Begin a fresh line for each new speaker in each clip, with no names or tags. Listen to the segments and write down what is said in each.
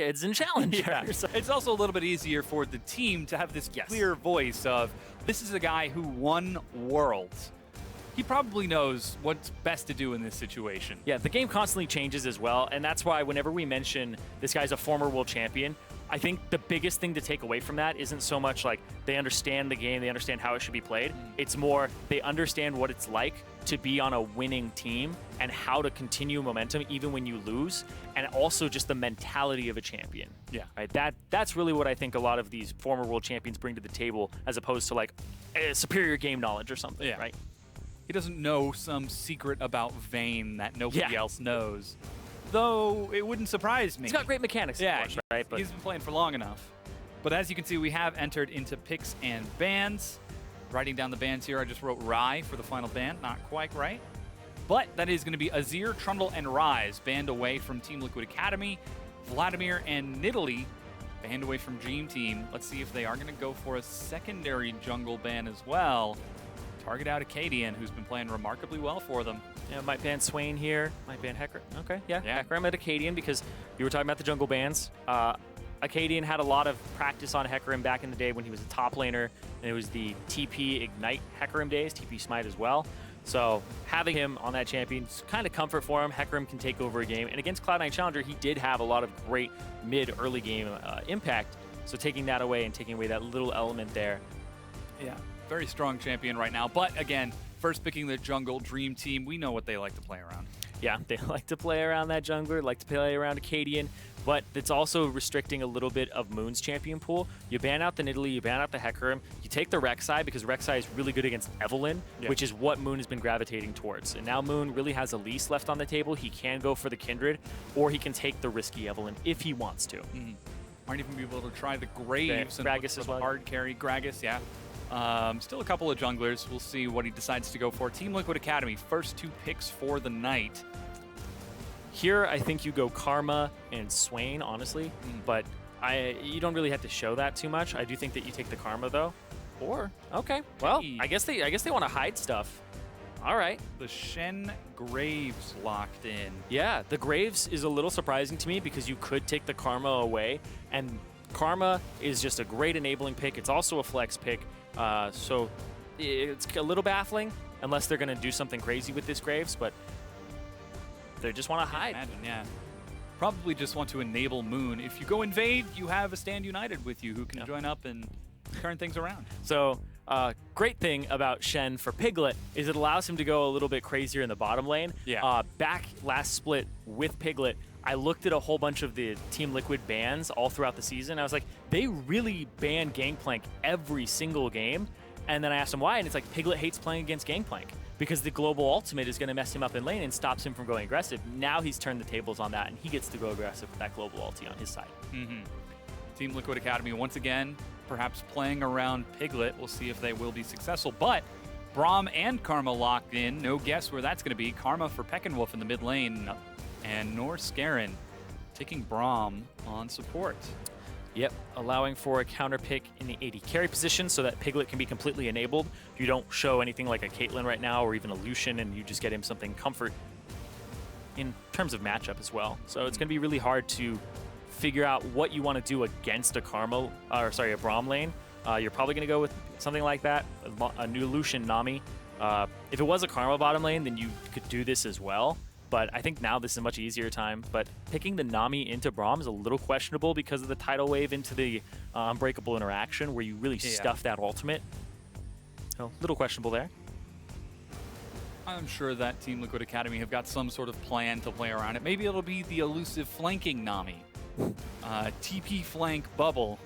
kids and challengers.
It's also a little bit easier for the team to have this clear voice of, this is a guy who won Worlds. He probably knows what's best to do in this situation.
Yeah, the game constantly changes as well, and that's why whenever we mention this guy's a former world champion, I think the biggest thing to take away from that isn't so much like they understand the game, they understand how it should be played. It's more they understand what it's like to be on a winning team and how to continue momentum even when you lose, and also just the mentality of a champion.
Yeah.
Right. That's really what I think a lot of these former world champions bring to the table, as opposed to like a superior game knowledge or something.
Yeah.
Right.
He doesn't know some secret about Vayne that nobody else knows. Though it wouldn't surprise me.
He's got great mechanics, of course, right?
But he's been playing for long enough. But as you can see, we have entered into picks and bans. Writing down the bans here, I just wrote Rye for the final ban. Not quite right. But that is going to be Azir, Trundle, and Ryze banned away from Team Liquid Academy. Vladimir and Nidalee banned away from Dream Team. Let's see if they are going to go for a secondary jungle ban as well. Target out Acadian, who's been playing remarkably well for them.
Yeah, might ban Swain here, might ban Hecarim. Okay, yeah. Hecarim at Acadian, because you were talking about the jungle bans. Acadian had a lot of practice on Hecarim back in the day when he was a top laner, and it was the TP Ignite Hecarim days, TP Smite as well. So having him on that champion is kind of comfort for him. Hecarim can take over a game, and against Cloud9 Challenger, he did have a lot of great mid-early game impact. So taking that away and taking away that little element there.
Yeah. Very strong champion right now, but again, first picking the jungle Dream Team, we know what they like to play around.
Yeah, they like to play around that jungler, like to play around Acadian, but it's also restricting a little bit of Moon's champion pool. You ban out the Nidalee, you ban out the Hecarim, you take the Rek'Sai because Rek'Sai is really good against Evelynn, which is what Moon has been gravitating towards. And now Moon really has Elise left on the table. He can go for the Kindred, or he can take the risky Evelynn if he wants to.
Might even be able to try the Graves and
Gragas as well.
Hard carry. Gragas, yeah. Still a couple of junglers. We'll see what he decides to go for. Team Liquid Academy, first 2 picks for the night.
Here, I think you go Karma and Swain, honestly, but you don't really have to show that too much. I do think that you take the Karma, though. Or, okay, well, I guess they want to hide stuff. All right.
The Shen Graves locked in.
Yeah, the Graves is a little surprising to me because you could take the Karma away, and Karma is just a great enabling pick. It's also a flex pick. So it's a little baffling unless they're going to do something crazy with this Graves, but they just want to hide.
Imagine, yeah. Probably just want to enable Moon. If you go invade, you have a Stand United with you who can join up and turn things around.
So great thing about Shen for Piglet is it allows him to go a little bit crazier in the bottom lane.
Yeah.
Back last split with Piglet, I looked at a whole bunch of the Team Liquid bans all throughout the season. I was like, they really ban Gangplank every single game. And then I asked him why, and it's like Piglet hates playing against Gangplank because the global ultimate is going to mess him up in lane and stops him from going aggressive. Now he's turned the tables on that, and he gets to go aggressive with that global ulti on his side.
Team Liquid Academy, once again, perhaps playing around Piglet. We'll see if they will be successful. But Braum and Karma locked in. No guess where that's going to be. Karma for Peckinwolf in the mid lane. And Norse Garen taking Braum on support.
Yep, allowing for a counter pick in the AD carry position so that Piglet can be completely enabled. You don't show anything like a Caitlyn right now or even a Lucian, and you just get him something comfort in terms of matchup as well. So it's going to be really hard to figure out what you want to do against a Braum lane. You're probably going to go with something like that, a new Lucian Nami. If it was a Karma bottom lane, then you could do this as well. But I think now this is a much easier time. But picking the Nami into Braum is a little questionable because of the tidal wave into the unbreakable interaction where you really stuff that ultimate. So a little questionable there.
I'm sure that Team Liquid Academy have got some sort of plan to play around it. Maybe it'll be the elusive flanking Nami. TP flank bubble.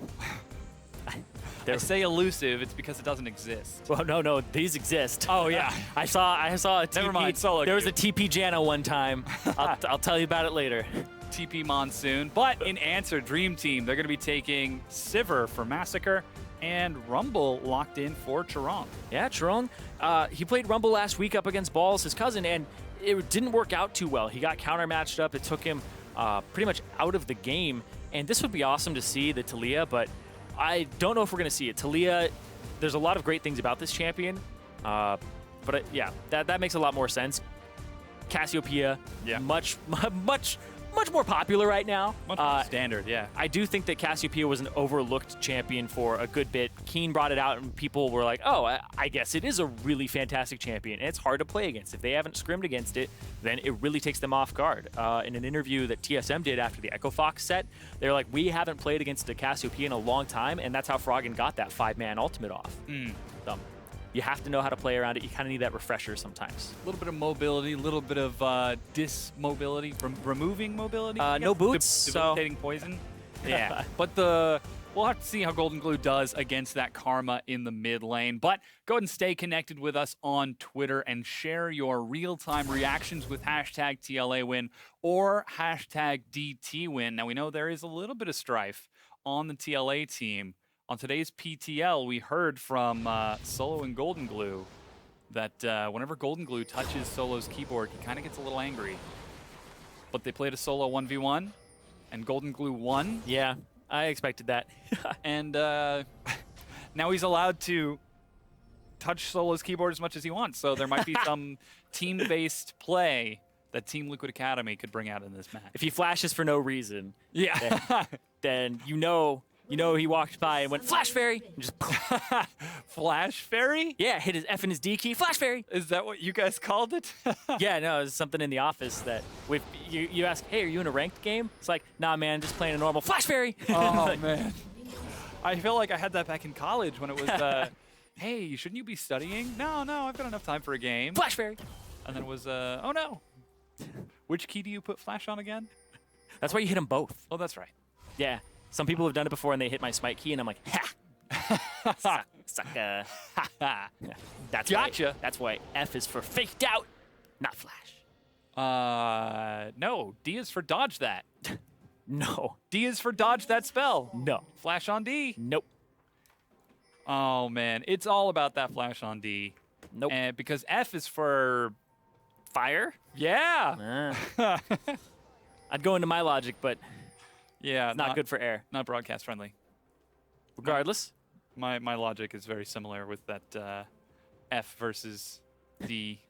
I say elusive, it's because it doesn't exist.
Well, no, these exist.
Oh yeah,
I saw a TP.
Never mind, solo
there was a TP Janna one time. I'll tell you about it later.
TP Monsoon. But in answer, Dream Team, they're going to be taking Sivir for Massacre and Rumble locked in for Charong.
Yeah, Charong. He played Rumble last week up against Balls, his cousin, and it didn't work out too well. He got counter matched up. It took him pretty much out of the game. And this would be awesome to see the Talia, but I don't know if we're going to see it. Talia, there's a lot of great things about this champion, but yeah, that makes a lot more sense. Cassiopeia, much much more popular right now.
Much more standard, yeah.
I do think that Cassiopeia was an overlooked champion for a good bit. Keen brought it out, and people were like, oh, I guess it is a really fantastic champion, and it's hard to play against. If they haven't scrimmed against it, then it really takes them off guard. In an interview that TSM did after the Echo Fox set, they were like, we haven't played against the Cassiopeia in a long time, and that's how Froggen got that 5-man ultimate off. So, you have to know how to play around it. You kind of need that refresher sometimes.
A little bit of mobility, a little bit of dismobility, removing mobility.
No boots,
debilitating poison. Yeah, but we'll have to see how Golden Glue does against that Karma in the mid lane. But go ahead and stay connected with us on Twitter and share your real-time reactions with hashtag TLAwin or hashtag DTWin. Now, we know there is a little bit of strife on the TLA team. On today's PTL, we heard from Solo and Golden Glue that whenever Golden Glue touches Solo's keyboard, he kind of gets a little angry. But they played a Solo 1v1, and Golden Glue won.
Yeah, I expected that.
And now he's allowed to touch Solo's keyboard as much as he wants. So there might be some team-based play that Team Liquid Academy could bring out in this match.
If he flashes for no reason,
yeah,
then you know he walked by and went, Flash Fairy! And just
Flash Fairy?
Yeah, hit his F and his D key, Flash Fairy!
Is that what you guys called it?
Yeah, no, it was something in the office that you ask, hey, are you in a ranked game? It's like, nah, man, just playing a normal Flash Fairy!
Oh, man. I feel like I had that back in college when it was, hey, shouldn't you be studying? No, I've got enough time for a game.
Flash Fairy!
And then it was, oh, no. Which key do you put Flash on again?
That's why you hit them both.
Oh, that's right.
Yeah. Some people have done it before, and they hit my smite key, and I'm like, ha! Sucker. That's
gotcha.
That's why F is for faked out, not Flash.
No. D is for dodge that.
No.
D is for dodge that spell.
No.
Flash on D.
Nope.
Oh, man. It's all about that flash on D.
Nope.
And because F is for
fire?
Yeah.
I'd go into my logic, but
yeah,
it's not good for air.
Not broadcast friendly.
Regardless.
My logic is very similar with that F versus D.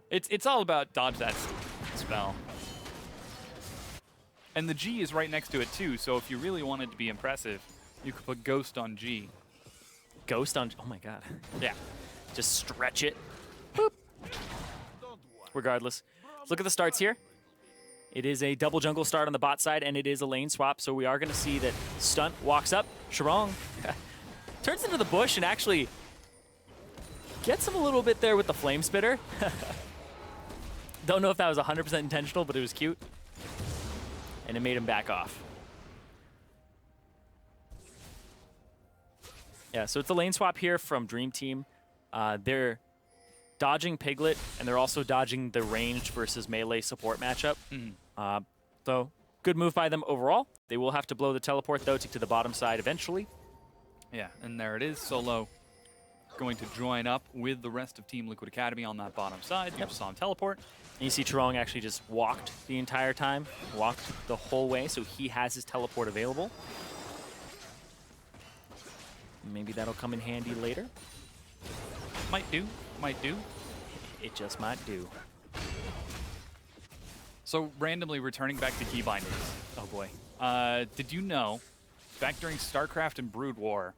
It's all about dodge that spell. And the G is right next to it too, so if you really wanted to be impressive, you could put Ghost on G.
Ghost on, oh my god.
Yeah.
Just stretch it. Boop. Regardless. Let's look at the starts here. It is a double jungle start on the bot side, and it is a lane swap, so we are going to see that Stunt walks up. Sharong turns into the bush and actually gets him a little bit there with the Flame Spitter. Don't know if that was 100% intentional, but it was cute. And it made him back off. Yeah, so it's a lane swap here from Dream Team. They're dodging Piglet, and they're also dodging the ranged versus melee support matchup. So good move by them overall. They will have to blow the teleport, though, to get to the bottom side eventually.
Yeah, and there it is. Solo going to join up with the rest of Team Liquid Academy on that bottom side. You just saw him teleport.
And you see Charong actually just walked the entire time, walked the whole way, so he has his teleport available. Maybe that'll come in handy later.
Might do. Might do.
It just might do.
So randomly returning back to key bindings.
Oh boy.
Did you know, back during StarCraft and Brood War,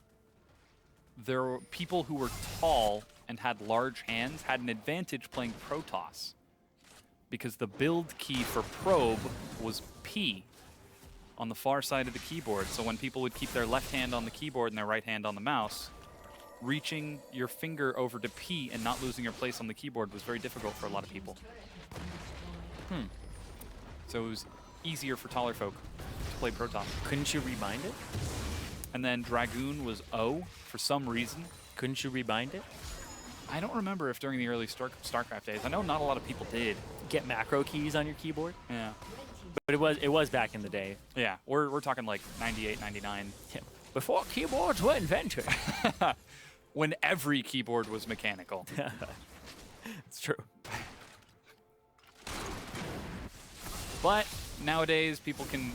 there were people who were tall and had large hands had an advantage playing Protoss. Because the build key for probe was P on the far side of the keyboard. So when people would keep their left hand on the keyboard and their right hand on the mouse, reaching your finger over to P and not losing your place on the keyboard was very difficult for a lot of people. So it was easier for taller folk to play Protoss.
Couldn't you rebind it?
And then Dragoon was O for some reason.
Couldn't you rebind it?
I don't remember if during the early StarCraft days. I know not a lot of people did.
Get macro keys on your keyboard?
Yeah.
But it was back in the day.
Yeah, we're talking like 98, 99.
Yeah. Before keyboards were invented.
When every keyboard was mechanical.
It's true.
But nowadays, people can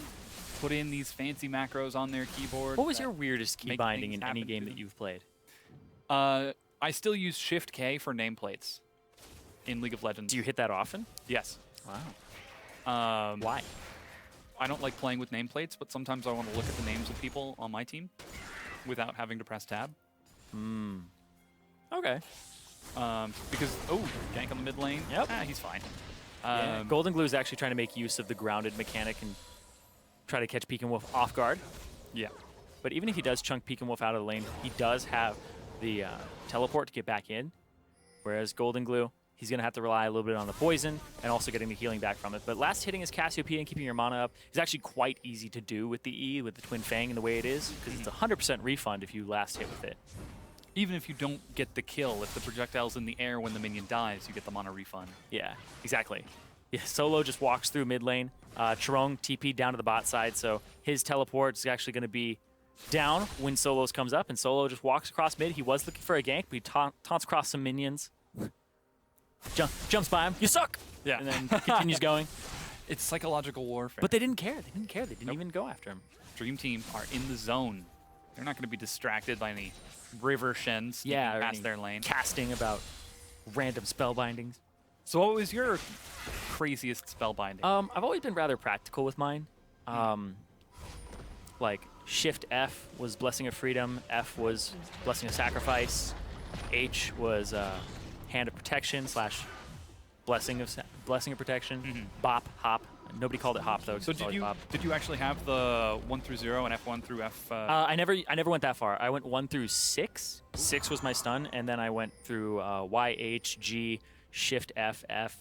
put in these fancy macros on their keyboard.
What was your weirdest key
make
binding
things
in any
happen
game
to
that
them.
you've played?
I still use Shift-K for nameplates in League of Legends.
Do you hit that often?
Yes.
Wow. Why?
I don't like playing with nameplates, but sometimes I want to look at the names of people on my team without having to press tab.
Okay.
Because, gank on the mid lane.
Yep.
He's fine.
Yeah. Golden Glue is actually trying to make use of the grounded mechanic and try to catch Peek and Wolf off guard.
Yeah.
But even if he does chunk Peek and Wolf out of the lane, he does have the teleport to get back in. Whereas Golden Glue, he's going to have to rely a little bit on the poison and also getting the healing back from it. But last hitting his Cassiopeia and keeping your mana up is actually quite easy to do with the E, with the Twin Fang and the way it is, because it's 100% refund if you last hit with it.
Even if you don't get the kill, if the projectile's in the air when the minion dies, you get the mana refund.
Yeah, exactly. Yeah, Solo just walks through mid lane. Charong TP down to the bot side, so his teleport is actually going to be down when Solo's comes up, and Solo just walks across mid. He was looking for a gank, but he taunts across some minions. Jumps by him. You suck!
Yeah.
And then continues going.
It's psychological warfare.
But they didn't care. They didn't care. They didn't even go after him.
Dream Team are in the zone. They're not going to be distracted by any river shens
Yeah,
past their lane.
Casting about random spell bindings.
So what was your craziest spell binding?
I've always been rather practical with mine. Like Shift F was Blessing of Freedom, F was Blessing of Sacrifice, H was Hand of Protection / Blessing of Protection, Bop, Hop. Nobody called it Hop though.
So did you actually have the 1 through 0 and F1 through F?
I never went that far. I went 1 through 6. 6 was my stun, and then I went through Y, H, G, Shift F, F,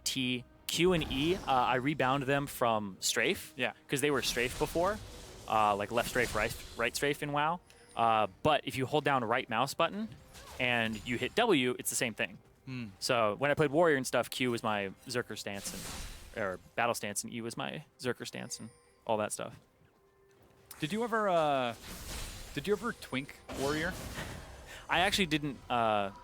T, Q, and E. I rebound them from strafe.
Yeah.
Because they were strafe before, like left strafe, right strafe in WoW. But if you hold down right mouse button and you hit W, it's the same thing. So when I played Warrior and stuff, Q was my Zerker stance or battle stance, and E was my Zerker stance and all that stuff.
Did you ever twink Warrior?
I actually didn't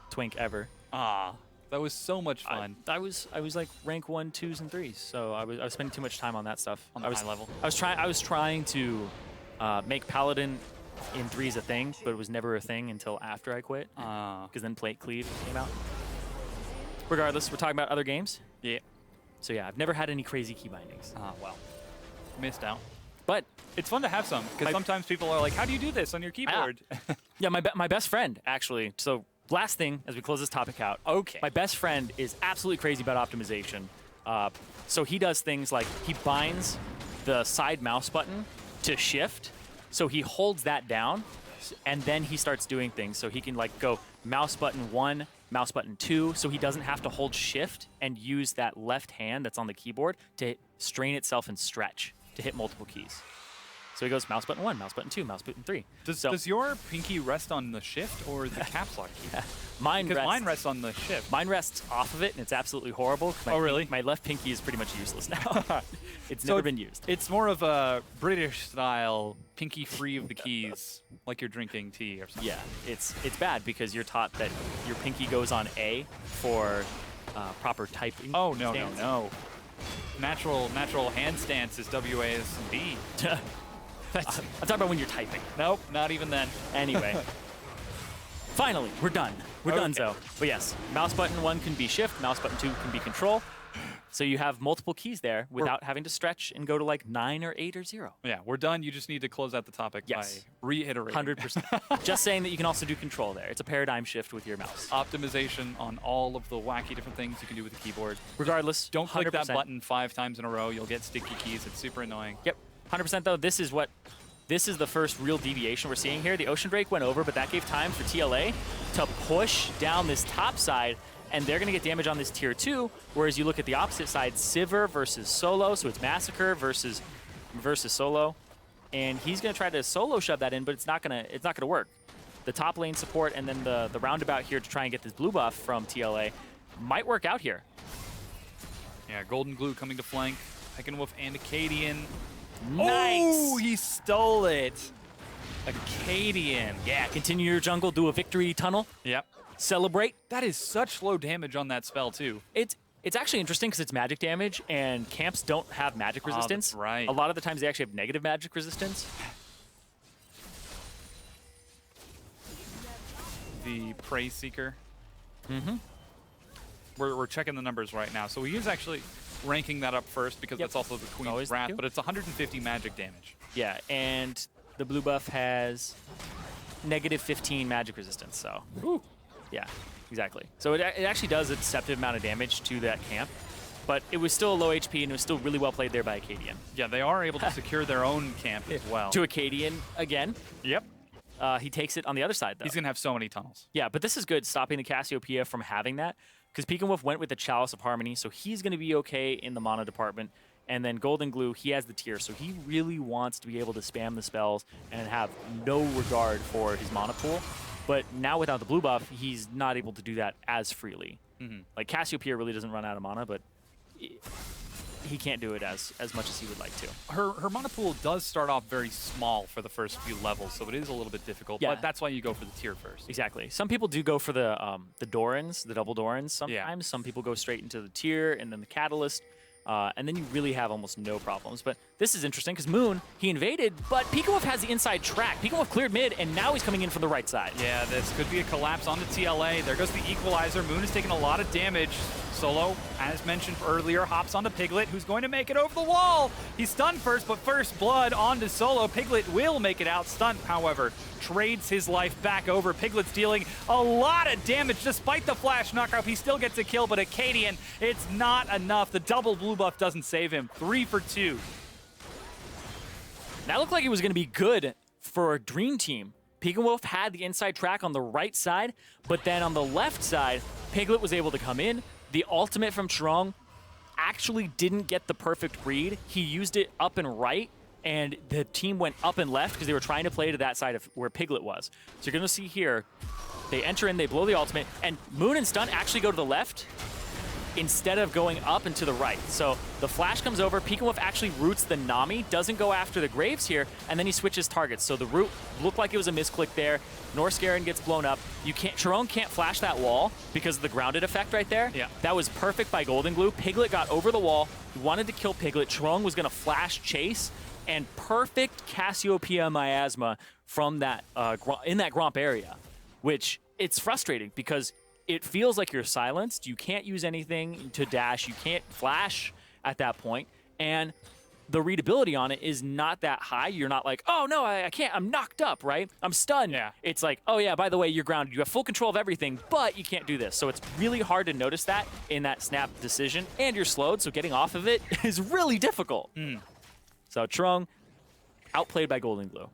twink ever.
That was so much fun.
I was like rank 1, 2s, and 3s, so I was spending too much time on that stuff.
On the high level.
I was trying to make Paladin in 3s a thing, but it was never a thing until after I quit. Because then Plate Cleave came out. Regardless, we're talking about other games.
Yeah.
So yeah, I've never had any crazy key bindings.
Well, missed out.
But
it's fun to have some, because sometimes people are like, how do you do this on your keyboard?
Yeah, my best friend, actually. So last thing, as we close this topic out.
Okay.
My best friend is absolutely crazy about optimization. So he does things like he binds the side mouse button to shift. So he holds that down, and then he starts doing things. So he can like go mouse button 1, mouse button 2, so he doesn't have to hold shift and use that left hand that's on the keyboard to strain itself and stretch to hit multiple keys. So he goes mouse button 1, mouse button 2, mouse button 3.
Does your pinky rest on the shift or the caps lock key?
Yeah. Mine
rests on the shift.
Mine rests off of it, and it's absolutely horrible.
Oh, really?
My left pinky is pretty much useless now. It's never been used.
It's more of a British style, pinky free of the keys, like you're drinking tea or something.
Yeah, it's bad because you're taught that your pinky goes on A for proper typing.
Oh, no,
stance.
no. Natural hand stance is WASD.
I'm talking about when you're typing.
Nope, not even then.
Anyway. Finally, we're done. We're done, so. But yes, mouse button 1 can be shift, mouse button 2 can be control. So you have multiple keys there without having to stretch and go to like 9 or 8 or 0.
Yeah, we're done. You just need to close out the topic by reiterating.
100%. Just saying that you can also do control there. It's a paradigm shift with your mouse.
Optimization on all of the wacky different things you can do with the keyboard.
Regardless,
don't click
100%.
that button 5 times in a row. You'll get sticky keys. It's super annoying.
Yep. 100% though, this is the first real deviation we're seeing here. The Ocean Drake went over, but that gave time for TLA to push down this top side, and they're going to get damage on this tier 2, whereas you look at the opposite side, Sivir versus Solo, so it's Massacre versus Solo, and he's going to try to solo shove that in, but it's not going to work. The top lane support and then the roundabout here to try and get this blue buff from TLA might work out here.
Yeah, Golden Glue coming to flank, Heckenwolf and Acadian.
Nice!
Oh, he stole it. Acadian.
Yeah, continue your jungle, do a victory tunnel.
Yep.
Celebrate.
That is such low damage on that spell, too.
It's actually interesting because it's magic damage, and camps don't have magic resistance.
That's right.
A lot of the times they actually have negative magic resistance.
The Prey Seeker.
Mm-hmm.
We're checking the numbers right now. So he is actually ranking that up first because that's also the Queen's
Always
Wrath,
the
but it's 150 magic damage.
Yeah, and the blue buff has -15 magic resistance, so.
Ooh.
Yeah, exactly. So it actually does a deceptive amount of damage to that camp, but it was still low HP and it was still really well played there by Acadian.
Yeah, they are able to secure their own camp as well.
To Acadian again.
Yep.
He takes it on the other side, though.
He's going to have so many tunnels.
Yeah, but this is good, stopping the Cassiopeia from having that, because Pekin Wolf went with the Chalice of Harmony, so he's going to be okay in the mana department. And then Golden Glue, he has the tier, so he really wants to be able to spam the spells and have no regard for his mana pool. But now without the blue buff, he's not able to do that as freely. Like Cassiopeia really doesn't run out of mana, but he can't do it as much as he would like to.
Her mana pool does start off very small for the first few levels, so it is a little bit difficult,
Yeah.
but that's why you go for the tier first.
Exactly. Some people do go for the Dorans, the double Dorans sometimes. Some people go straight into the tier and then the Catalyst. And then you really have almost no problems. But this is interesting because Moon, he invaded, but Pekin Wolf has the inside track. Pekin Wolf cleared mid, and now he's coming in from the right side.
Yeah, this could be a collapse onto TLA. There goes the equalizer. Moon is taking a lot of damage. Solo, as mentioned earlier, hops onto Piglet, who's going to make it over the wall. He's stunned first, but first blood onto Solo. Piglet will make it out. Stunned, however, trades his life back over. Piglet's dealing a lot of damage. Despite the flash knockout, he still gets a kill, but Acadian, it's not enough. The double blue buff doesn't save him. 3 for 2.
That looked like it was going to be good for a Dream Team. Pekin Wolf had the inside track on the right side, but then on the left side, Piglet was able to come in. The ultimate from Trong actually didn't get the perfect read. He used it up and right, and the team went up and left because they were trying to play to that side of where Piglet was. So you're going to see here, they enter in, they blow the ultimate, and Moon and Stun actually go to the left instead of going up and to the right. So the flash comes over, Pekin Wolf actually roots the Nami, doesn't go after the Graves here, and then he switches targets. So the root looked like it was a misclick there. Norse Garen gets blown up. Charon can't flash that wall because of the grounded effect right there.
Yeah.
That was perfect by Golden Glue. Piglet got over the wall. He wanted to kill Piglet. Charon was going to flash chase, and perfect Cassiopeia miasma from that in that Gromp area, which it's frustrating because it feels like you're silenced. You can't use anything to dash. You can't flash at that point. And the readability on it is not that high. You're not like, oh, no, I can't. I'm knocked up, right? I'm stunned.
Yeah.
It's like, oh, yeah, by the way, you're grounded. You have full control of everything, but you can't do this. So it's really hard to notice that in that snap decision. And you're slowed, so getting off of it is really difficult. So Trong, outplayed by Golden Glue.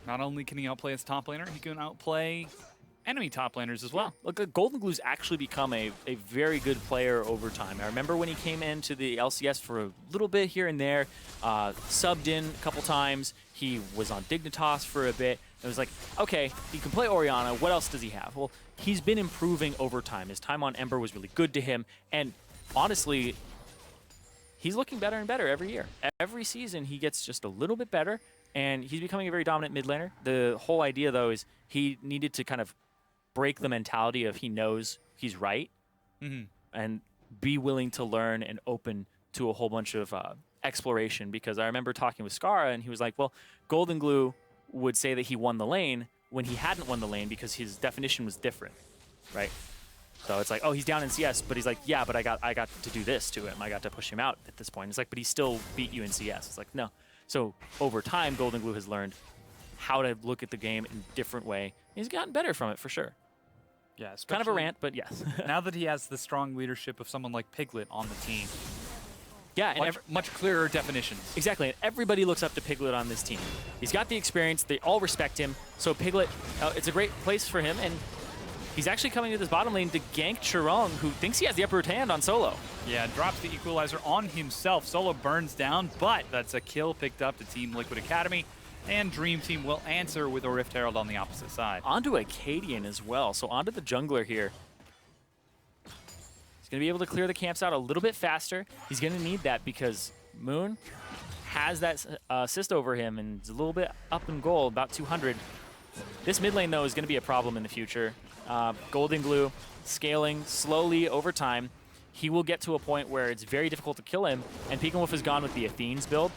Not only can he outplay his top laner, he can outplay enemy top laners as well.
Look, Golden Glue's actually become a very good player over time. I remember when he came into the LCS for a little bit here and there, subbed in a couple times. He was on Dignitas for a bit. It was like, okay, he can play Orianna. What else does he have? Well, he's been improving over time. His time on Ember was really good to him. And honestly, he's looking better and better every year. Every season, he gets just a little bit better, and he's becoming a very dominant mid laner. The whole idea, though, is he needed to kind of break the mentality of he knows he's right and be willing to learn and open to a whole bunch of exploration. Because I remember talking with Skara, and he was like, well, Golden Glue would say that he won the lane when he hadn't won the lane because his definition was different, right? So it's like, oh, he's down in CS, but he's like, yeah, but I got to do this to him. I got to push him out at this point. It's like, but he still beat you in CS. It's like, no. So over time, Golden Glue has learned how to look at the game in a different way. He's gotten better from it for sure.
Yeah,
Kind of a rant, but yes.
now that he has the strong leadership of someone like Piglet on the team.
Yeah, and
much clearer definitions.
Exactly, and everybody looks up to Piglet on this team. He's got the experience, they all respect him, so Piglet, it's a great place for him, and he's actually coming to this bottom lane to gank Charong, who thinks he has the upper hand on Solo.
Yeah, drops the equalizer on himself. Solo burns down, but that's a kill picked up to Team Liquid Academy, and Dream Team will answer with a Rift Herald on the opposite side.
Onto Acadian as well, so onto the jungler here. He's going to be able to clear the camps out a little bit faster. He's going to need that because Moon has that assist over him and it's a little bit up in gold, about 200. This mid lane, though, is going to be a problem in the future. Golden Glue scaling slowly over time. He will get to a point where it's very difficult to kill him, and Pekin Wolf has gone with the Athene's build.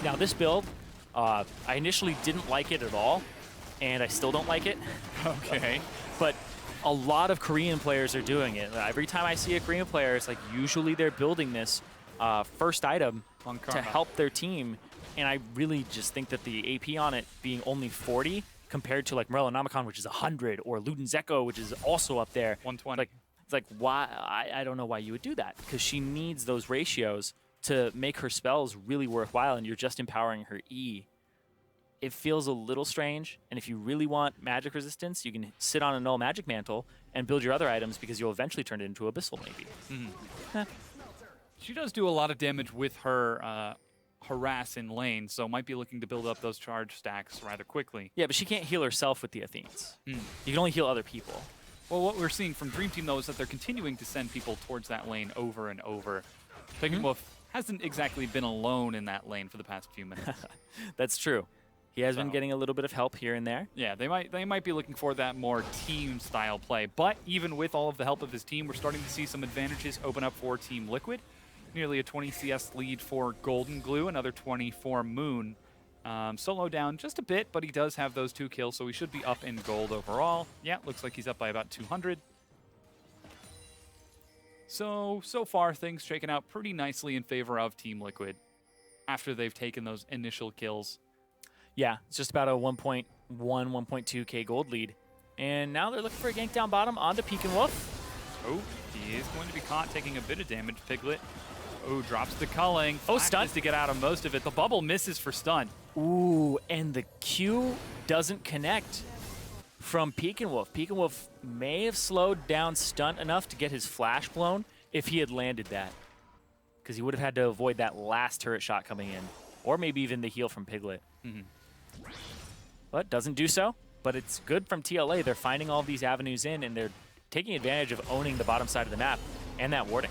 Now, this build, I initially didn't like it at all, and I still don't like it.
Okay.
But a lot of Korean players are doing it. Every time I see a Korean player, it's like usually they're building this first item to help their team. And I really just think that the AP on it being only 40 compared to like Morello Namicon, which is 100, or Luden Zeko, which is also up there.
120.
It's like why? I don't know why you would do that, because she needs those ratios to make her spells really worthwhile, and you're just empowering her E. It feels a little strange, and if you really want magic resistance, you can sit on a null magic mantle and build your other items, because you'll eventually turn it into Abyssal maybe.
She does do a lot of damage with her harass in lane, so might be looking to build up those charge stacks rather quickly.
Yeah, but she can't heal herself with the Athenes. You can only heal other people.
Well, what we're seeing from Dream Team, though, is that they're continuing to send people towards that lane over and over. Wolf hasn't exactly been alone in that lane for the past few minutes.
That's true. He has been getting a little bit of help here and there.
Yeah, they might be looking for that more team-style play. But even with all of the help of his team, we're starting to see some advantages open up for Team Liquid. Nearly a 20 CS lead for Golden Glue, another 20 for Moon. Solo down just a bit, but he does have those 2 kills, so he should be up in gold overall. Yeah, looks like he's up by about 200. So far, things shaking out pretty nicely in favor of Team Liquid after they've taken those initial kills.
Yeah, it's just about a 1.1, 1.2k gold lead. And now they're looking for a gank down bottom onto Wolf.
Oh, he is going to be caught taking a bit of damage. Piglet, drops the culling.
Stun
to get out of most of it. The bubble misses for stun.
Ooh, and the Q doesn't connect from Wolf. Wolf may have slowed down stun enough to get his flash blown if he had landed that, because he would have had to avoid that last turret shot coming in, or maybe even the heal from Piglet. But doesn't do so. But it's good from TLA. They're finding all of these avenues in, and they're taking advantage of owning the bottom side of the map and that warding.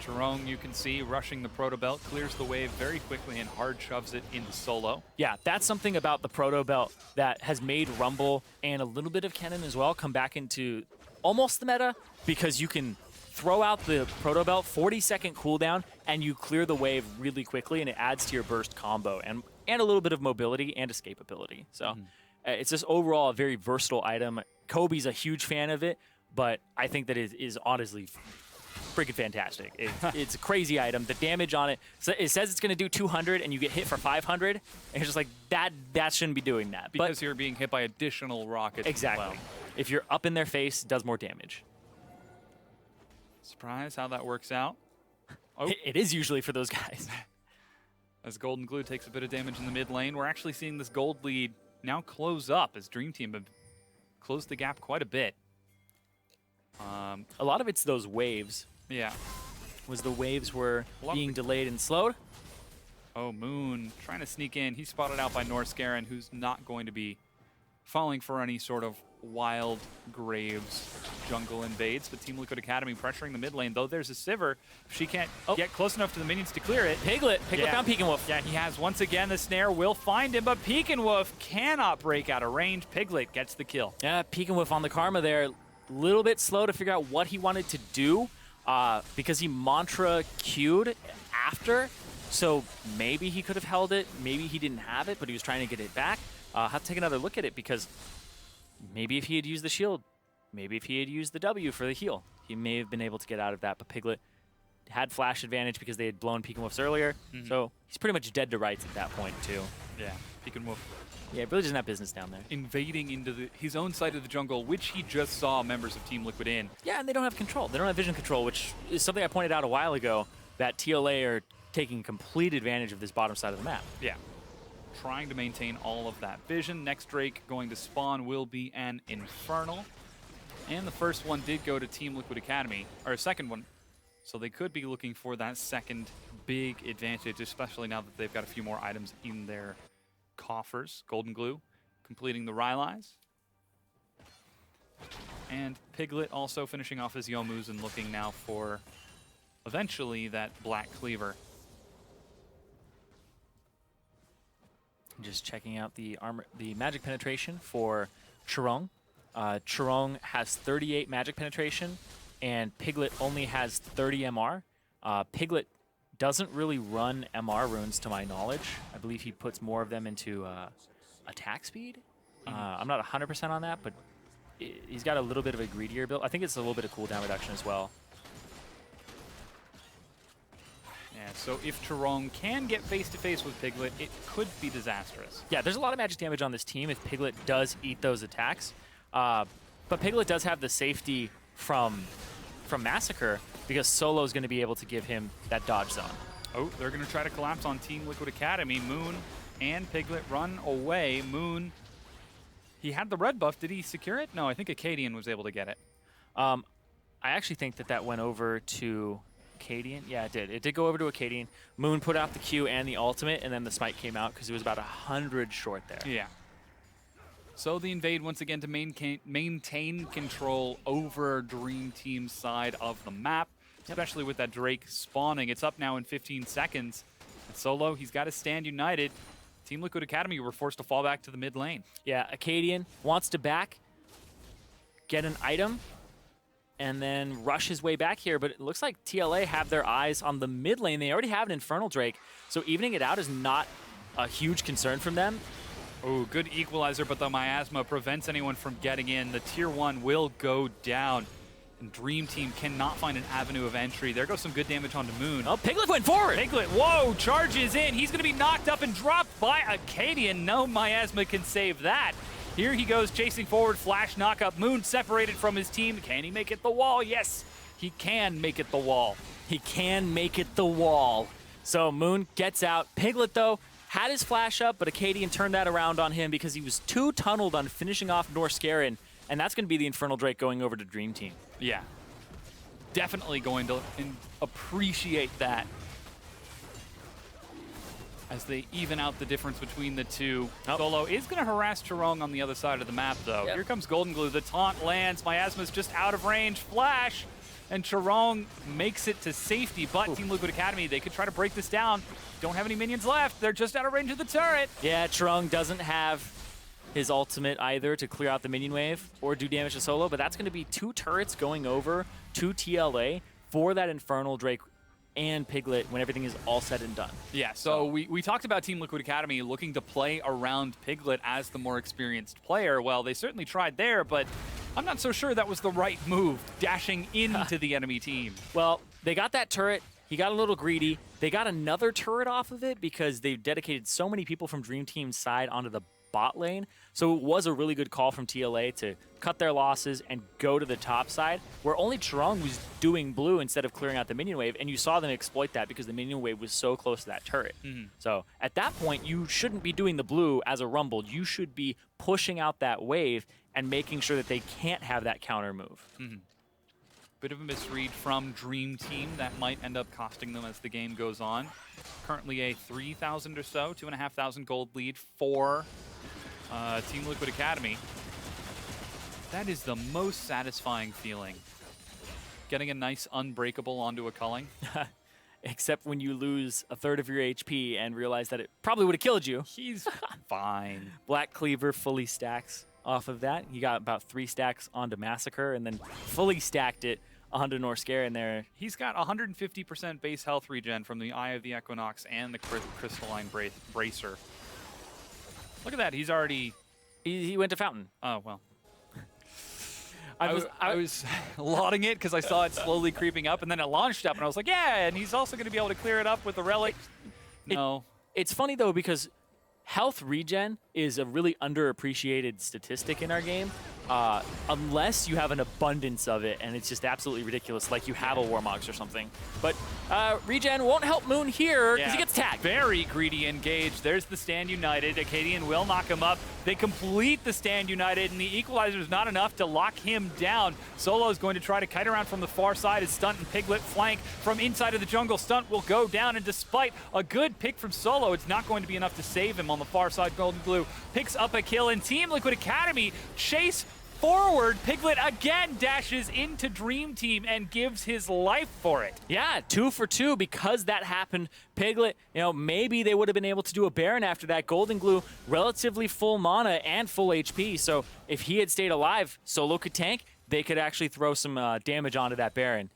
Chirong, you can see, rushing the Proto Belt, clears the wave very quickly and hard shoves it into solo.
Yeah, that's something about the Proto Belt that has made Rumble and a little bit of Kennen as well come back into almost the meta, because you can throw out the Proto Belt, 40-second cooldown, and you clear the wave really quickly, and it adds to your burst combo and a little bit of mobility and escapability. So it's just overall a very versatile item. Kobe's a huge fan of it, but I think that it is honestly freaking fantastic. It's a crazy item. The damage on it, so it says it's going to do 200, and you get hit for 500, and it's just like, that shouldn't be doing that.
Because you're being hit by additional rockets.
Exactly.
As well.
If you're up in their face, it does more damage.
Surprise how that works out. Oh.
It is usually for those guys.
As Golden Glue takes a bit of damage in the mid lane, we're actually seeing this gold lead now close up as Dream Team have closed the gap quite a bit.
A lot of it's those waves.
Yeah.
The waves were being delayed and slowed.
Oh, Moon trying to sneak in. He's spotted out by Norscarin, who's not going to be falling for any sort of wild Graves jungle invades, but Team Liquid Academy pressuring the mid lane, though there's a Sivir. If she can't get close enough to the minions to clear it.
Piglet found Wolf.
Yeah, he has once again. The snare will find him, but Wolf cannot break out of range. Piglet gets the kill.
Yeah, Wolf on the Karma there. A little bit slow to figure out what he wanted to do, because he mantra queued after, so maybe he could have held it, maybe he didn't have it, but he was trying to get it back. Have to take another look at it, because maybe if he had used the shield, maybe if he had used the W for the heal, he may have been able to get out of that. But Piglet had flash advantage because they had blown Wolfs earlier, so he's pretty much dead to rights at that point too.
Yeah, Wolf.
Yeah, really doesn't have business down there.
Invading into his own side of the jungle, which he just saw members of Team Liquid in.
Yeah, and they don't have control. They don't have vision control, which is something I pointed out a while ago, that TLA are taking complete advantage of this bottom side of the map.
Yeah. Trying to maintain all of that vision. Next Drake going to spawn will be an Infernal. And the first one did go to Team Liquid Academy, or a second one. So they could be looking for that second big advantage, especially now that they've got a few more items in their coffers. Golden Glue completing the Rylai's. And Piglet also finishing off his Yomus and looking now for eventually that Black Cleaver.
Just checking out the magic penetration for Chirong. Chirong has 38 magic penetration, and Piglet only has 30 MR. Piglet doesn't really run MR runes to my knowledge. I believe he puts more of them into attack speed. I'm not 100% on that, but he's got a little bit of a greedier build. I think it's a little bit of cooldown reduction as well.
Yeah, so if Chirong can get face-to-face with Piglet, it could be disastrous.
Yeah, there's a lot of magic damage on this team if Piglet does eat those attacks. But Piglet does have the safety from Massacre because Solo's going to be able to give him that dodge zone.
Oh, they're going to try to collapse on Team Liquid Academy. Moon and Piglet run away. Moon, he had the red buff. Did he secure it? No, I think Acadian was able to get it.
I actually think that went over to Acadian. Yeah, it did. It did go over to Acadian. Moon put out the Q and the ultimate, and then the smite came out because it was about 100 short there.
Yeah. So the invade once again to maintain control over Dream Team's side of the map, especially with that Drake spawning. It's up now in 15 seconds. And Solo, he's got to stand united. Team Liquid Academy were forced to fall back to the mid lane.
Yeah, Acadian wants to back, get an item, and then rush his way back here. But it looks like TLA have their eyes on the mid lane. They already have an Infernal Drake, so evening it out is not a huge concern from them.
Oh, good equalizer, but the miasma prevents anyone from getting in. The tier 1 will go down. And Dream Team cannot find an avenue of entry. There goes some good damage onto Moon.
Oh, Piglet went forward!
Piglet, whoa, charges in. He's going to be knocked up and dropped by Acadian. No miasma can save that. Here he goes chasing forward, flash knock up. Moon separated from his team. Can he make it the wall? Yes, he can make it the wall.
He can make it the wall. So Moon gets out. Piglet, though, had his flash up, but Acadian turned that around on him because he was too tunneled on finishing off Norscarin, and that's going to be the Infernal Drake going over to Dream Team.
Yeah. Definitely going to appreciate that as they even out the difference between the two.
Oh.
Solo is going to harass Chirong on the other side of the map, though.
Yep.
Here comes Golden Glue. The taunt lands. Miasma's just out of range. Flash. And Chirong makes it to safety, but Team Liquid Academy, they could try to break this down. Don't have any minions left. They're just out of range of the turret.
Yeah, Chirong doesn't have his ultimate either to clear out the minion wave or do damage to Solo, but that's going to be 2 turrets going over to TLA for that Infernal Drake and Piglet when everything is all said and done.
Yeah, so we talked about Team Liquid Academy looking to play around Piglet as the more experienced player. Well, they certainly tried there, but I'm not so sure that was the right move, dashing into the enemy team.
Well, they got that turret. He got a little greedy. They got another turret off of it because they've dedicated so many people from Dream Team's side onto the bot lane. So it was a really good call from TLA to cut their losses and go to the top side, where only Chirong was doing blue instead of clearing out the minion wave, and you saw them exploit that because the minion wave was so close to that turret. So at that point, you shouldn't be doing the blue as a rumble. You should be pushing out that wave and making sure that they can't have that counter move.
Bit of a misread from Dream Team that might end up costing them as the game goes on. Currently a 3,000 or so, 2,500 gold lead for Team Liquid Academy. That is the most satisfying feeling. Getting a nice unbreakable onto a culling.
Except when you lose a third of your HP and realize that it probably would have killed you.
He's fine.
Black Cleaver fully stacks off of that. He got about 3 stacks onto Massacre and then fully stacked it onto Norscarin there.
He's got 150% base health regen from the Eye of the Equinox and the Crystalline Bracer. Look at that. He's already...
He went to Fountain.
Oh, well.
I
was lauding it because I saw it slowly creeping up, and then it launched up, and I was like, yeah, and he's also going to be able to clear it up with the relic. No.
It's funny, though, because health regen is a really underappreciated statistic in our game, unless you have an abundance of it, and it's just absolutely ridiculous, like you have a Warmox or something. But regen won't help Moon here because he gets tagged.
Very greedy engage. There's the stand united. Acadian will knock him up. They complete the stand united, and the equalizer is not enough to lock him down. Solo is going to try to kite around from the far side as Stunt and Piglet flank from inside of the jungle. Stunt will go down, and despite a good pick from Solo, it's not going to be enough to save him on the far side. Golden Glue picks up a kill, and Team Liquid Academy chase forward. Piglet again dashes into Dream Team and gives his life for it.
Yeah, 2 for 2 because that happened. Piglet, maybe they would have been able to do a Baron after that. Golden Glue, relatively full mana and full HP, so if he had stayed alive, Solo could tank. They could actually throw some damage onto that Baron.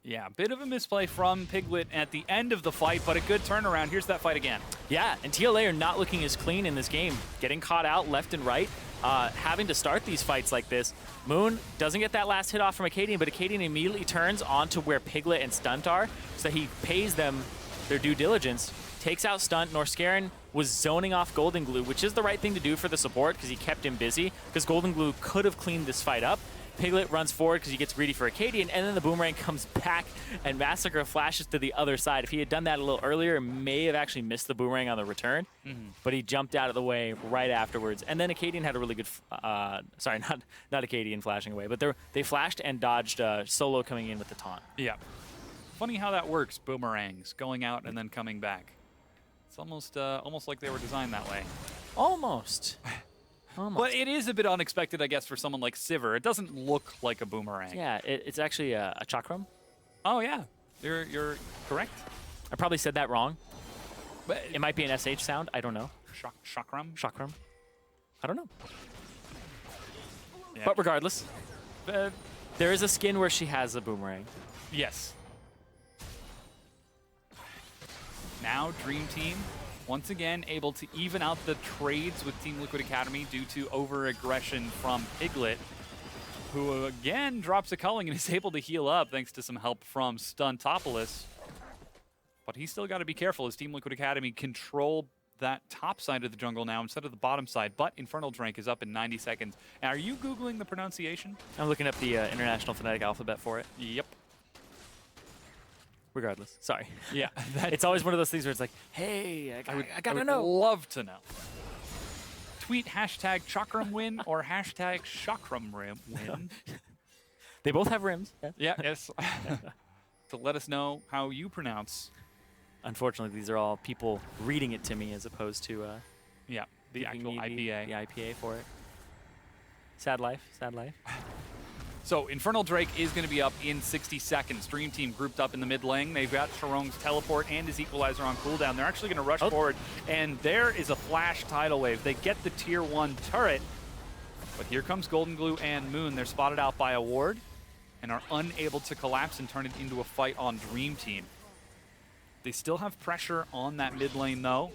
Yeah, a bit of a misplay from Piglet at the end of the fight, but a good turnaround. Here's that fight again.
Yeah, and TLA are not looking as clean in this game. Getting caught out left and right. having to start these fights like this. Moon doesn't get that last hit off from Acadian, but Acadian immediately turns onto where Piglet and Stunt are, so that he pays them their due diligence, takes out Stunt. Norscarin was zoning off Golden Glue, which is the right thing to do for the support because he kept him busy, because Golden Glue could have cleaned this fight up. Piglet runs forward because he gets greedy for Acadian, and then the Boomerang comes back and Massacre flashes to the other side. If he had done that a little earlier, may have actually missed the Boomerang on the return, but he jumped out of the way right afterwards. And then Acadian had a really good, sorry, not Acadian flashing away, but they flashed and dodged Solo coming in with the taunt.
Yeah. Funny how that works, boomerangs, going out and then coming back. It's almost like they were designed that way.
Almost.
But it is a bit unexpected, I guess, for someone like Sivir. It doesn't look like a boomerang.
Yeah, it's actually a chakram.
Oh, yeah. You're correct.
I probably said that wrong.
But
It might be an SH sound. I don't know.
Chakram?
Chakram. I don't know.
Yeah.
But regardless, there is a skin where she has a boomerang.
Yes. Now, Dream Team, once again, able to even out the trades with Team Liquid Academy due to over-aggression from Piglet, who again drops a culling and is able to heal up thanks to some help from Stuntopolis. But he's still got to be careful as Team Liquid Academy control that top side of the jungle now instead of the bottom side. But Infernal Drake is up in 90 seconds. Now, are you Googling the pronunciation?
I'm looking up the International Phonetic Alphabet for it.
Yep.
Regardless. Sorry.
Yeah.
It's always one of those things where it's like, hey, I gotta know.
Love to know. Tweet hashtag Chakram win or hashtag Chakram win.
They both have rims.
Yeah, yes. To let us know how you pronounce.
Unfortunately, these are all people reading it to me as opposed to
Yeah, the actual
giving me
IPA.
The IPA for it. Sad life. Sad life.
So Infernal Drake is going to be up in 60 seconds. Dream Team grouped up in the mid lane. They've got Charong's teleport and his equalizer on cooldown. They're actually going to rush forward, and there is a flash tidal wave. They get the tier 1 turret, but here comes Golden Glue and Moon. They're spotted out by a ward and are unable to collapse and turn it into a fight on Dream Team. They still have pressure on that mid lane, though,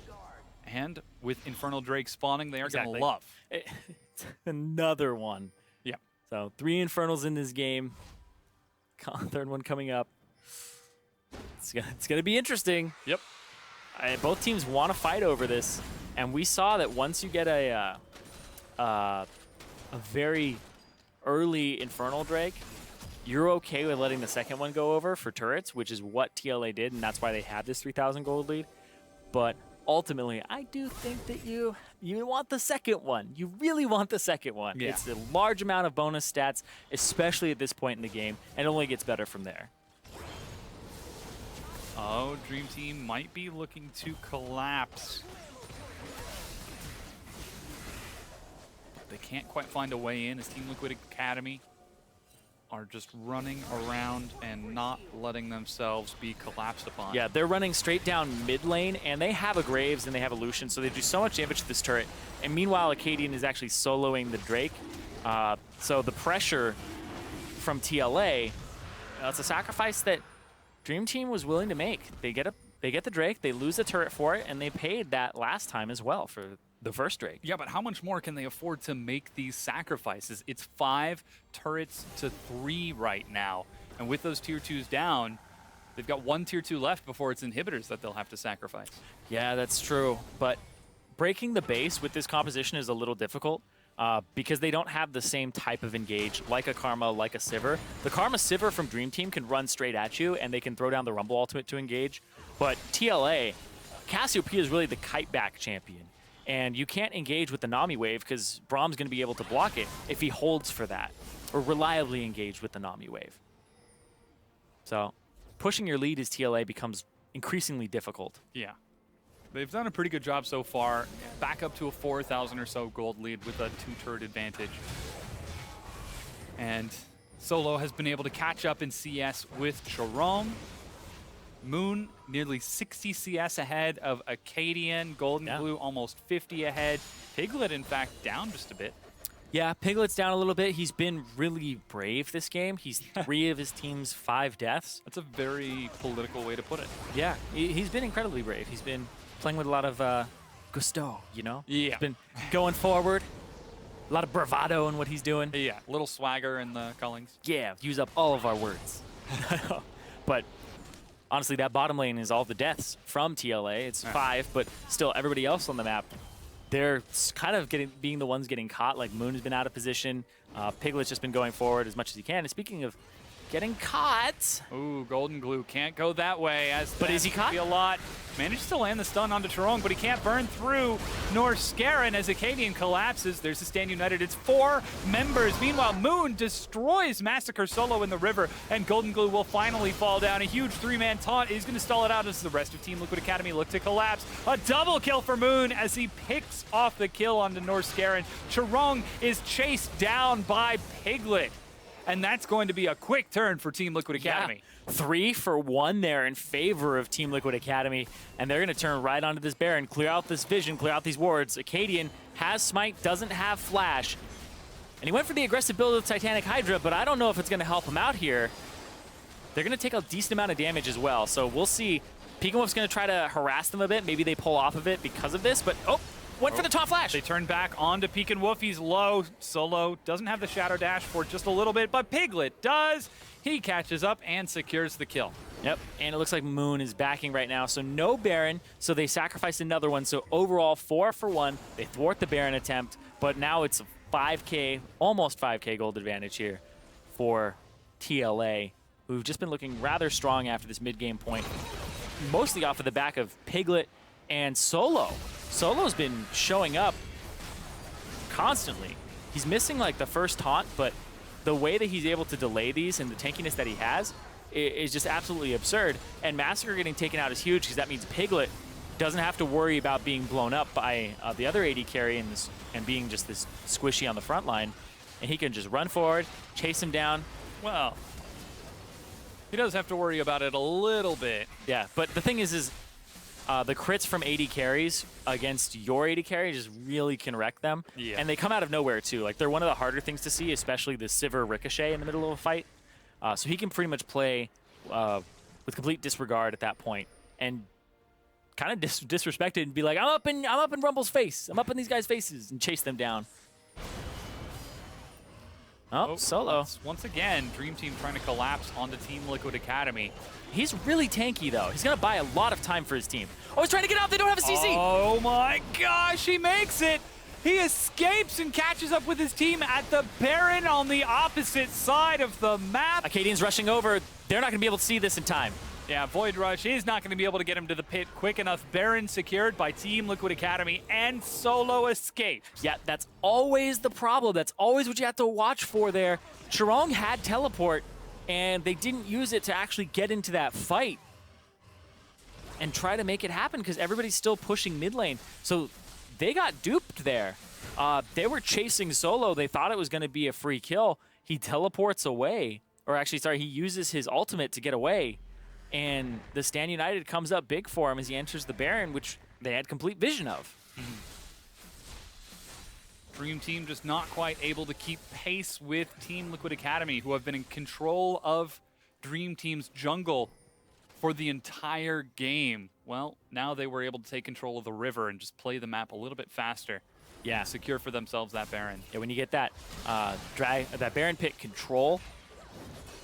and with Infernal Drake spawning, they are going to love.
It's another one.
Yeah.
So 3 Infernals in this game. Third one coming up. It's gonna be interesting.
Yep.
Both teams want to fight over this, and we saw that once you get a very early Infernal Drake, you're okay with letting the second one go over for turrets, which is what TLA did, and that's why they had this 3,000 gold lead. But ultimately, I do think that you want the second one. You really want the second one.
Yeah.
It's a large amount of bonus stats, especially at this point in the game, and it only gets better from there.
Oh, Dream Team might be looking to collapse. They can't quite find a way in as Team Liquid Academy are just running around and not letting themselves be collapsed upon.
Yeah, they're running straight down mid lane, and they have a Graves and they have a Lucian, so they do so much damage to this turret. And meanwhile, Acadian is actually soloing the Drake. So the pressure from TLA, it's a sacrifice that Dream Team was willing to make. They get the Drake, they lose the turret for it, and they paid that last time as well for the first Drake.
Yeah, but how much more can they afford to make these sacrifices? It's 5 turrets to 3 right now. And with those tier 2s down, they've got 1 tier 2 left before it's inhibitors that they'll have to sacrifice.
Yeah, that's true. But breaking the base with this composition is a little difficult because they don't have the same type of engage like a Karma, like a Sivir. The Karma Sivir from Dream Team can run straight at you, and they can throw down the Rumble ultimate to engage. But TLA, Cassiopeia is really the kite back champion. And you can't engage with the Nami wave because Braum's going to be able to block it if he holds for that, or reliably engage with the Nami wave. So pushing your lead as TLA becomes increasingly difficult.
Yeah. They've done a pretty good job so far. Back up to a 4,000 or so gold lead with a 2-turret advantage. And Solo has been able to catch up in CS with Charong. Moon nearly 60 CS ahead of Acadian. Golden Glue almost 50 ahead. Piglet, in fact, down just a bit.
Yeah, Piglet's down a little bit. He's been really brave this game. He's 3 of his team's 5 deaths.
That's a very political way to put it.
Yeah, he's been incredibly brave. He's been playing with a lot of gusto, you know?
Yeah.
He's been going forward. A lot of bravado in what he's doing.
Yeah, little swagger in the callings.
Yeah, use up all of our words. But honestly, that bottom lane is all the deaths from TLA. It's 5, but still everybody else on the map, they're kind of being the ones getting caught. Like Moon has been out of position. Piglet's just been going forward as much as he can. And speaking of getting caught.
Ooh, Golden Glue can't go that way.
But is he caught?
A lot. Managed to land the stun onto Charong, but he can't burn through nor Scarin as Acadian collapses. There's the Stand United. It's 4 members. Meanwhile, Moon destroys Massacre solo in the river, and Golden Glue will finally fall down. A huge 3-man taunt is going to stall it out as the rest of Team Liquid Academy look to collapse. A double kill for Moon as he picks off the kill onto North Scarin. Charong is chased down by Piglet. And that's going to be a quick turn for Team Liquid Academy.
Yeah. 3 for 1 there in favor of Team Liquid Academy. And they're going to turn right onto this Baron, clear out this vision, clear out these wards. Acadian has Smite, doesn't have Flash. And he went for the aggressive build of Titanic Hydra, but I don't know if it's going to help him out here. They're going to take a decent amount of damage as well. So we'll see. Peakenwolf's going to try to harass them a bit. Maybe they pull off of it because of this, but went for the top flash.
They turn back onto Peakenwolf. He's low. Solo doesn't have the Shadow Dash for just a little bit, but Piglet does. He catches up and secures the kill.
Yep, and it looks like Moon is backing right now, so no Baron, so they sacrificed another one. So overall, 4 for 1. They thwart the Baron attempt, but now it's a 5K, almost 5K gold advantage here for TLA, who've just been looking rather strong after this mid-game point, mostly off of the back of Piglet and Solo. Solo's been showing up constantly. He's missing like the first taunt, but the way that he's able to delay these and the tankiness that he has is just absolutely absurd. And Massacre getting taken out is huge because that means Piglet doesn't have to worry about being blown up by the other AD carry and being just this squishy on the front line. And he can just run forward, chase him down.
Well, he does have to worry about it a little bit.
Yeah, but the thing is the crits from AD carries against your AD carry just really can wreck them.
Yeah.
And they come out of nowhere too. Like they're one of the harder things to see, especially the Sivir Ricochet in the middle of a fight. So he can pretty much play with complete disregard at that point and kind of disrespect it and be like, I'm up in Rumble's face. I'm up in these guys' faces and chase them down. Oh, Solo.
Once again, Dream Team trying to collapse onto Team Liquid Academy.
He's really tanky, though. He's going to buy a lot of time for his team. Oh, he's trying to get out. They don't have a CC.
Oh, my gosh. He makes it. He escapes and catches up with his team at the Baron on the opposite side of the map.
Acadian's rushing over. They're not going to be able to see this in time.
Yeah, Void Rush is not going to be able to get him to the pit quick enough. Baron secured by Team Liquid Academy, and Solo escapes.
Yeah, that's always the problem. That's always what you have to watch for there. Charong had teleport, and they didn't use it to actually get into that fight and try to make it happen because everybody's still pushing mid lane. So they got duped there. They were chasing Solo. They thought it was going to be a free kill. He teleports away. Or actually, sorry, he uses his ultimate to get away. And the Stand United comes up big for him as he enters the Baron, which they had complete vision of.
Dream Team just not quite able to keep pace with Team Liquid Academy, who have been in control of Dream Team's jungle for the entire game. Well, now they were able to take control of the river and just play the map a little bit faster.
Yeah.
Secure for themselves that Baron.
Yeah, when you get that that Baron pit control,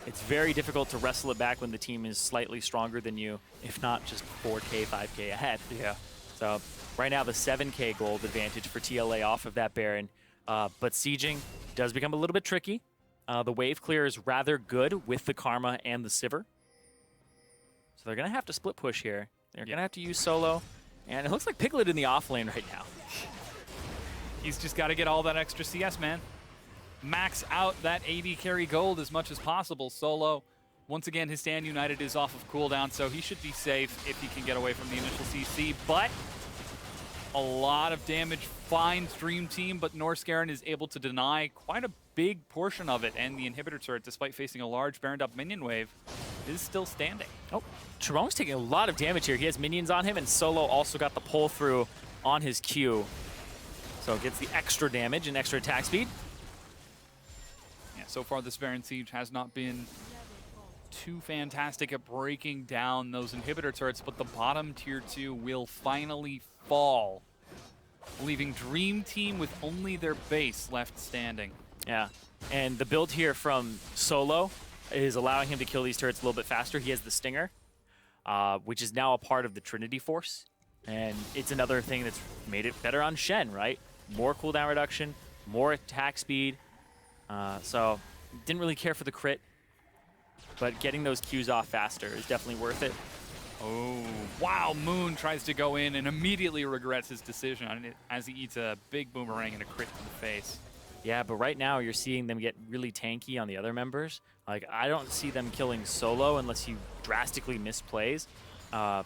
it's very difficult to wrestle it back when the team is slightly stronger than you, if not just 4K, 5K ahead.
Yeah.
So right now the 7K gold advantage for TLA off of that Baron. But sieging does become a little bit tricky. The wave clear is rather good with the Karma and the Sivir. So they're going to have to split push here. They're going to have to use Solo. And it looks like Piglet in the off lane right now.
He's just got to get all that extra CS, man. Max out that AD carry gold as much as possible. Solo, once again, his Stand United is off of cooldown, so he should be safe if he can get away from the initial CC. But a lot of damage finds Dream Team, but Norscarin is able to deny quite a big portion of it, and the inhibitor turret, despite facing a large Baroned up minion wave, is still standing.
Oh, Charong's taking a lot of damage here. He has minions on him, and Solo also got the pull through on his Q. So it gets the extra damage and extra attack speed.
So far, this Baron Siege has not been too fantastic at breaking down those inhibitor turrets, but the bottom tier 2 will finally fall leaving Dream Team with only their base left standing.
Yeah, and the build here from Solo is allowing him to kill these turrets a little bit faster. He has the Stinger, which is now a part of the Trinity Force. And it's another thing that's made it better on Shen, right? More cooldown reduction, more attack speed. So didn't really care for the crit, but getting those Qs off faster is definitely worth it.
Oh, wow. Moon tries to go in and immediately regrets his decision on it as he eats a big boomerang and a crit to the face.
Yeah, but right now you're seeing them get really tanky on the other members. Like, I don't see them killing Solo unless he drastically misplays,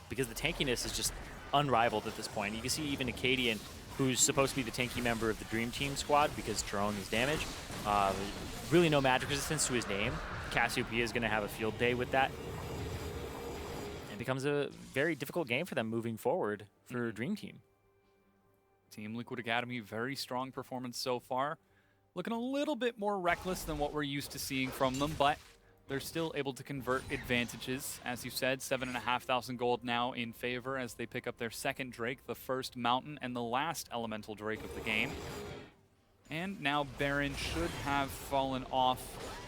because the tankiness is just unrivaled at this point. You can see even Acadian, who's supposed to be the tanky member of the Dream Team squad because Charong is damaged. Really no magic resistance to his name. Cassiopeia is going to have a field day with that. It becomes a very difficult game for them moving forward for Dream Team.
Team Liquid Academy, very strong performance so far. Looking a little bit more reckless than what we're used to seeing from them, but they're still able to convert advantages. As you said, 7,500 gold now in favor as they pick up their second Drake, the first Mountain, and the last Elemental Drake of the game. And now Baron should have fallen off.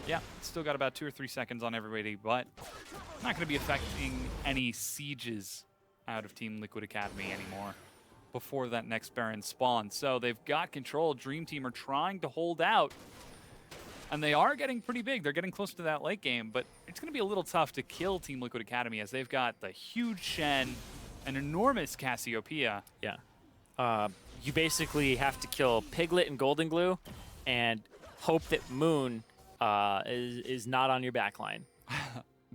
Yeah, still got about 2 or 3 seconds on everybody, but not going to be affecting any sieges out of Team Liquid Academy anymore before that next Baron spawns. So they've got control. Dream Team are trying to hold out, and they are getting pretty big. They're getting close to that late game, but it's going to be a little tough to kill Team Liquid Academy as they've got the huge Shen, an enormous Cassiopeia.
Yeah. You basically have to kill Piglet and Golden Glue and hope that Moon is not on your backline.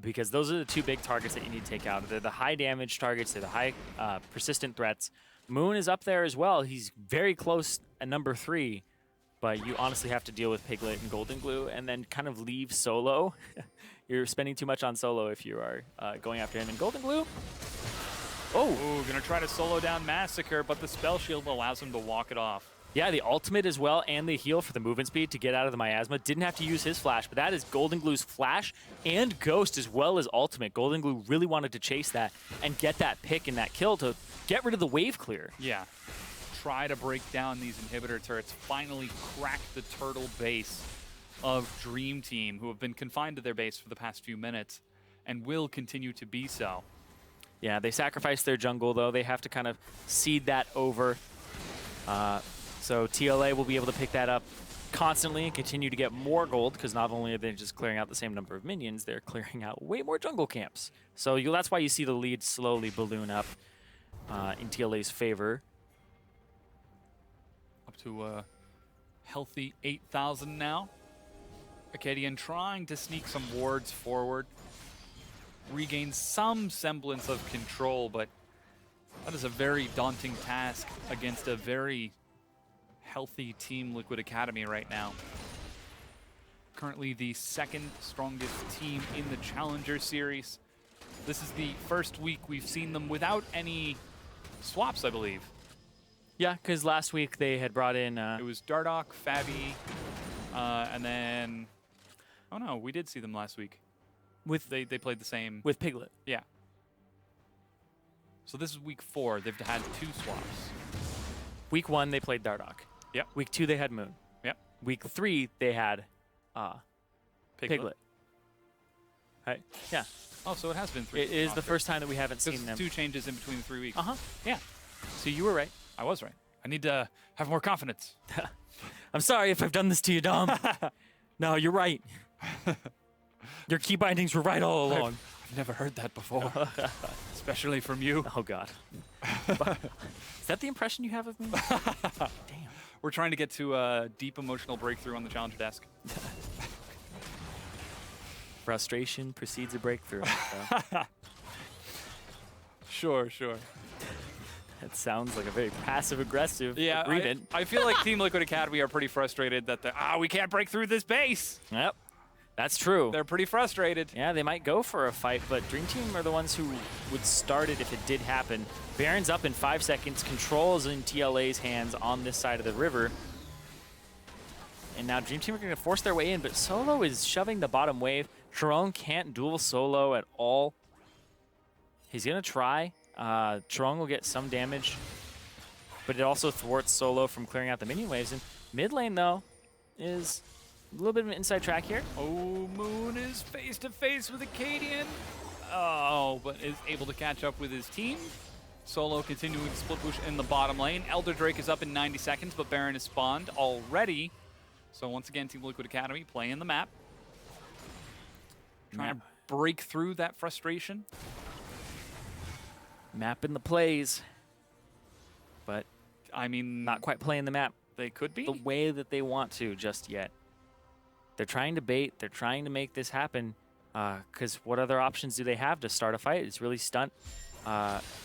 Because those are the two big targets that you need to take out. They're the high damage targets. They're the high persistent threats. Moon is up there as well. He's very close at number 3. But you honestly have to deal with Piglet and Golden Glue and then kind of leave Solo. You're spending too much on Solo if you are going after him. And Golden Glue?
Oh, gonna try to solo down Massacre, but the spell shield allows him to walk it off.
Yeah, the ultimate as well, and the heal for the movement speed to get out of the miasma. Didn't have to use his flash, but that is Golden Glue's flash and Ghost as well as ultimate. Golden Glue really wanted to chase that and get that pick and that kill to get rid of the wave clear.
Yeah. Try to break down these inhibitor turrets, finally crack the turtle base of Dream Team, who have been confined to their base for the past few minutes and will continue to be so.
Yeah, they sacrificed their jungle, though. They have to kind of seed that over. So TLA will be able to pick that up constantly and continue to get more gold, because not only are they just clearing out the same number of minions, they're clearing out way more jungle camps. So that's why you see the lead slowly balloon up in TLA's favor.
Up to a healthy 8,000 now. Acadian trying to sneak some wards forward. Regain some semblance of control, but that is a very daunting task against a very healthy Team Liquid Academy right now. Currently the second strongest team in the Challenger Series. This is the first week we've seen them without any swaps, I believe.
Yeah, because last week they had brought in...
it was Dardoch, Fabi, and then... Oh no, we did see them last week. They played the same...
With Piglet.
Yeah. So this is week 4. They've had 2 swaps.
Week 1, they played Dardoch.
Yep.
Week 2, they had Moon.
Yep.
Week 3, they had Piglet. Right? Yeah.
Oh, so it has been 3.
It is the first time that we haven't seen them.
2 changes in between the 3 weeks.
Uh-huh.
Yeah.
So you were right.
I was right. I need to have more confidence.
I'm sorry if I've done this to you, Dom. No, you're right. Your key bindings were right all along.
I've never heard that before. Especially from you.
Oh, God. Is that the impression you have of me? Damn.
We're trying to get to a deep emotional breakthrough on the Challenger desk.
Frustration precedes a breakthrough.
Sure.
That sounds like a very passive-aggressive agreement.
I feel like Team Liquid Academy are pretty frustrated that we can't break through this base.
Yep. That's true.
They're pretty frustrated.
Yeah, they might go for a fight, but Dream Team are the ones who would start it if it did happen. Baron's up in 5 seconds. Control is in TLA's hands on this side of the river. And now Dream Team are going to force their way in, but Solo is shoving the bottom wave. Charong can't duel Solo at all. He's going to try. Charong will get some damage. but it also thwarts Solo from clearing out the minion waves. And mid lane, though, is a little bit of an inside track here.
Oh, Moon is face to face with Acadian. Oh, but is able to catch up with his team. Solo continuing to split push in the bottom lane. Elder Drake is up in 90 seconds, but Baron is spawned already. So once again, Team Liquid Academy playing the map. Trying to break through that frustration.
Mapping the plays. But,
I mean,
not quite playing the map
they could be
the way that they want to just yet. They're trying to bait. They're trying to make this happen. Because what other options do they have to start a fight? It's really Stunt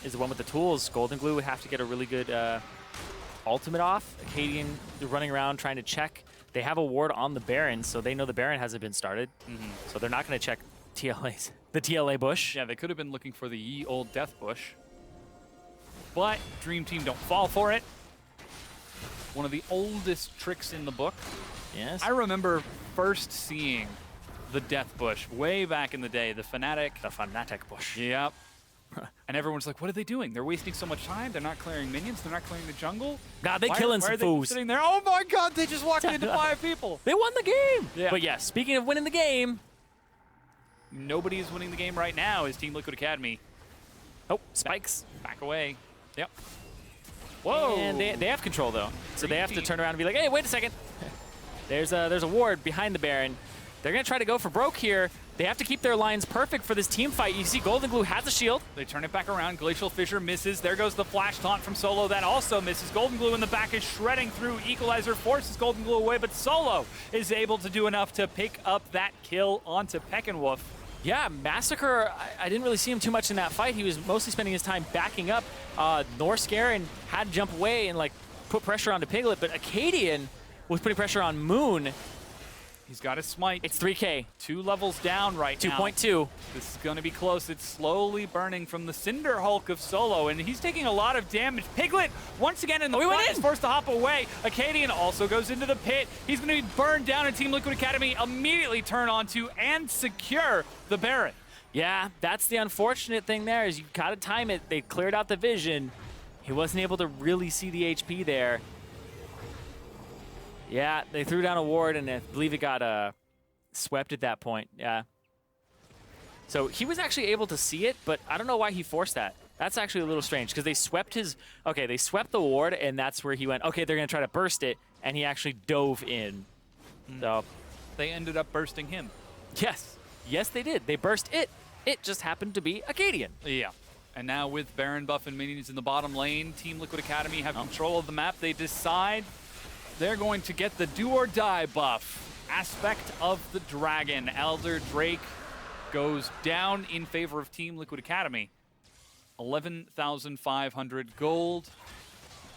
is the one with the tools. Golden Glue would have to get a really good ultimate off. Acadian running around trying to check. They have a ward on the Baron, so they know the Baron hasn't been started. So they're not going to check the TLA bush.
Yeah, they could have been looking for the ye old death bush. But Dream Team don't fall for it. One of the oldest tricks in the book.
Yes.
I remember first seeing the death bush way back in the day, the Fnatic.
The Fnatic bush.
Yep. And everyone's like, what are they doing? They're wasting so much time. They're not clearing minions. They're not clearing the jungle.
God, they killing some fools.
Sitting there. Oh my God, they just walked into 5 people.
They won the game.
Yeah.
But yeah, speaking of winning the game.
Nobody is winning the game right now is Team Liquid Academy.
Oh, spikes.
Back away. Yep. Whoa.
And they have control, though. So they have to
Dream
turn around and be like, hey, wait a second. There's a ward behind the Baron. They're going to try to go for broke here. They have to keep their lines perfect for this team fight. You see Golden Glue has a shield.
They turn it back around. Glacial Fissure misses. There goes the flash taunt from Solo. That also misses. Golden Glue in the back is shredding through. Equalizer forces Golden Glue away, but Solo is able to do enough to pick up that kill onto Peckinwolf.
Yeah, Massacre, I didn't really see him too much in that fight. He was mostly spending his time backing up. Norscaren had to jump away and like put pressure onto Piglet, but Acadian was putting pressure on Moon.
He's got his smite.
It's 3K.
2 levels down right now.
2.2.
This is going to be close. It's slowly burning from the Cinder Hulk of Solo, and he's taking a lot of damage. Piglet, once again in the front, is forced to hop away. Acadian also goes into the pit. He's going to be burned down, and Team Liquid Academy immediately turn onto and secure the Baron.
Yeah, that's the unfortunate thing there is you got to time it. They cleared out the vision. He wasn't able to really see the HP there. Yeah, they threw down a ward, and I believe it got swept at that point. Yeah. So he was actually able to see it, but I don't know why he forced that. That's actually a little strange, because they swept his... Okay, they swept the ward, and that's where he went, okay, they're going to try to burst it, and he actually dove in. So
they ended up bursting him.
Yes. Yes, they did. They burst it. It just happened to be Acadian.
Yeah. And now with Baron buff and minions in the bottom lane, Team Liquid Academy have control of the map. They decide... they're going to get the do or die buff aspect of the dragon. Elder Drake goes down in favor of Team Liquid Academy. 11,500 gold.